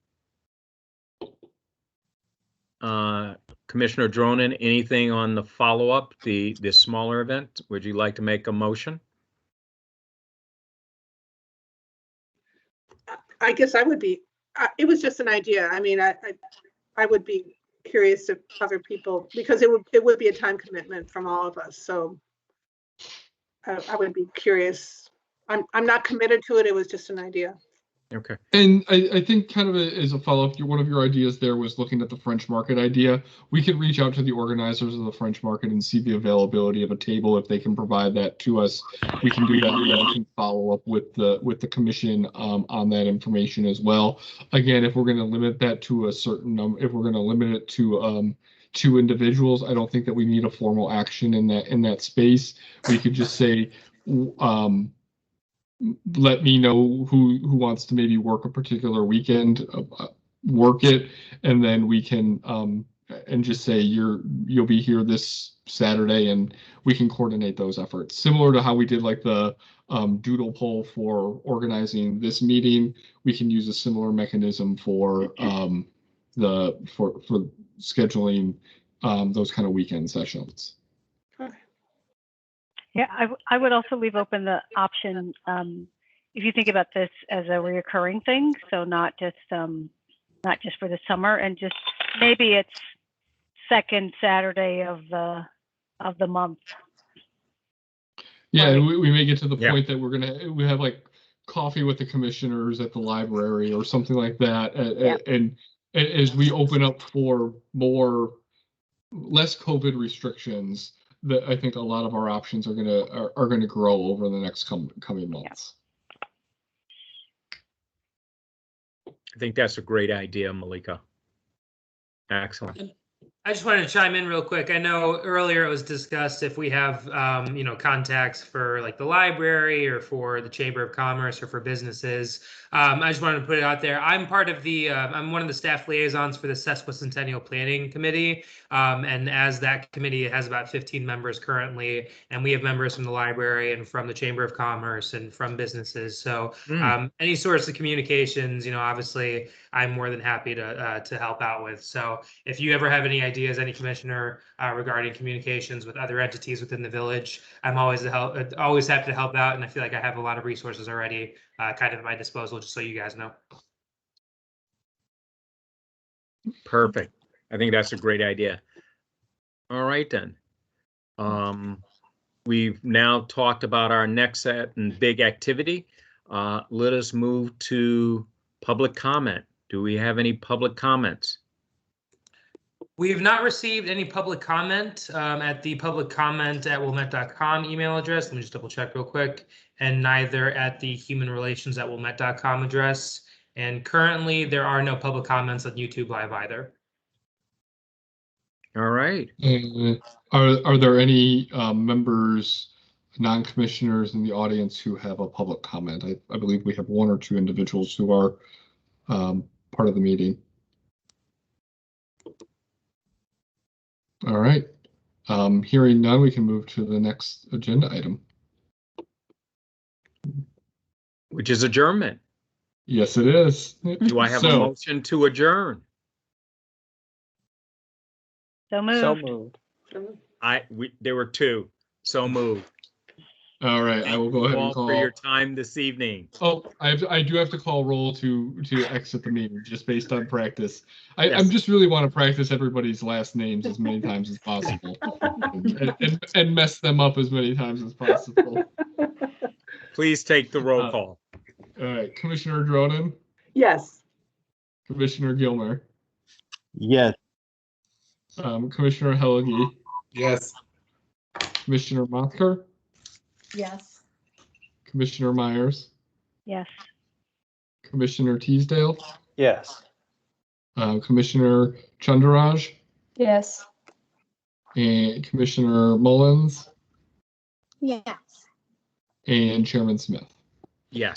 Commissioner Dronen, anything on the follow-up, the smaller event? Would you like to make a motion? I guess I would be, it was just an idea. I mean, I would be curious if other people, because it would be a time commitment from all of us. So I would be curious. I'm not committed to it. It was just an idea. Okay. And I think kind of as a follow-up, one of your ideas there was looking at the French market idea. We could reach out to the organizers of the French market and see the availability of a table. If they can provide that to us, we can do that, and then we can follow up with the commission on that information as well. Again, if we're going to limit that to a certain number, if we're going to limit it to 2 individuals, I don't think that we need a formal action in that space. We could just say, let me know who wants to maybe work a particular weekend, work it, and then we can and just say you'll be here this Saturday, and we can coordinate those efforts. Similar to how we did like the doodle poll for organizing this meeting, we can use a similar mechanism for for scheduling those kind of weekend sessions. Yeah, I would also leave open the option, if you think about this as a reoccurring thing, so not just for the summer, and just maybe it's second Saturday of the month. Yeah, Right. we may get to the point that we have like coffee with the commissioners at the library or something like that, and as we open up for less COVID restrictions, that I think a lot of our options are gonna grow over the next coming months. I think that's a great idea, Malika. Excellent. I just wanted to chime in real quick. I know earlier it was discussed if we have, contacts for like the library or for the Chamber of Commerce or for businesses. I just wanted to put it out there. I'm part of I'm one of the staff liaisons for the Sesquicentennial Planning Committee. And as that committee, it has about 15 members currently, and we have members from the library and from the Chamber of Commerce and from businesses. So any source of communications, obviously I'm more than happy to help out with. So if you ever have any ideas, any commissioner regarding communications with other entities within the village, I'm always happy to help out. And I feel like I have a lot of resources already kind of at my disposal, just so you guys know. Perfect. I think that's a great idea. All right, then. We've now talked about our next set and big activity. Let us move to public comment. Do we have any public comments? We have not received any public comment at the publiccomment@wilmette.com email address. Let me just double check real quick. And neither at the humanrelations@wilmette.com address. And currently there are no public comments on YouTube Live either. All right. Are there any members, non-commissioners in the audience who have a public comment? I believe we have 1 or 2 individuals who are part of the meeting. All right. Hearing none, we can move to the next agenda item, Which is adjournment. Yes, it is. Do I have a motion to adjourn? So moved. So moved. There were 2. So moved. All right, I will go ahead and call for your time this evening. Oh, I do have to call roll to exit the meeting just based on practice. I Yes. just really want to practice everybody's last names as many times as possible and mess them up as many times as possible. Please take the roll call. All right, Commissioner Dronin, Yes. Commissioner Gilmer, Yes. Commissioner Helge, Yes. Commissioner Mothker, Yes. Commissioner Myers, Yes. Commissioner Teasdale, Yes. Commissioner Chandaraj, Yes. and Commissioner Mullins, Yes. and Chairman Smith. Yes.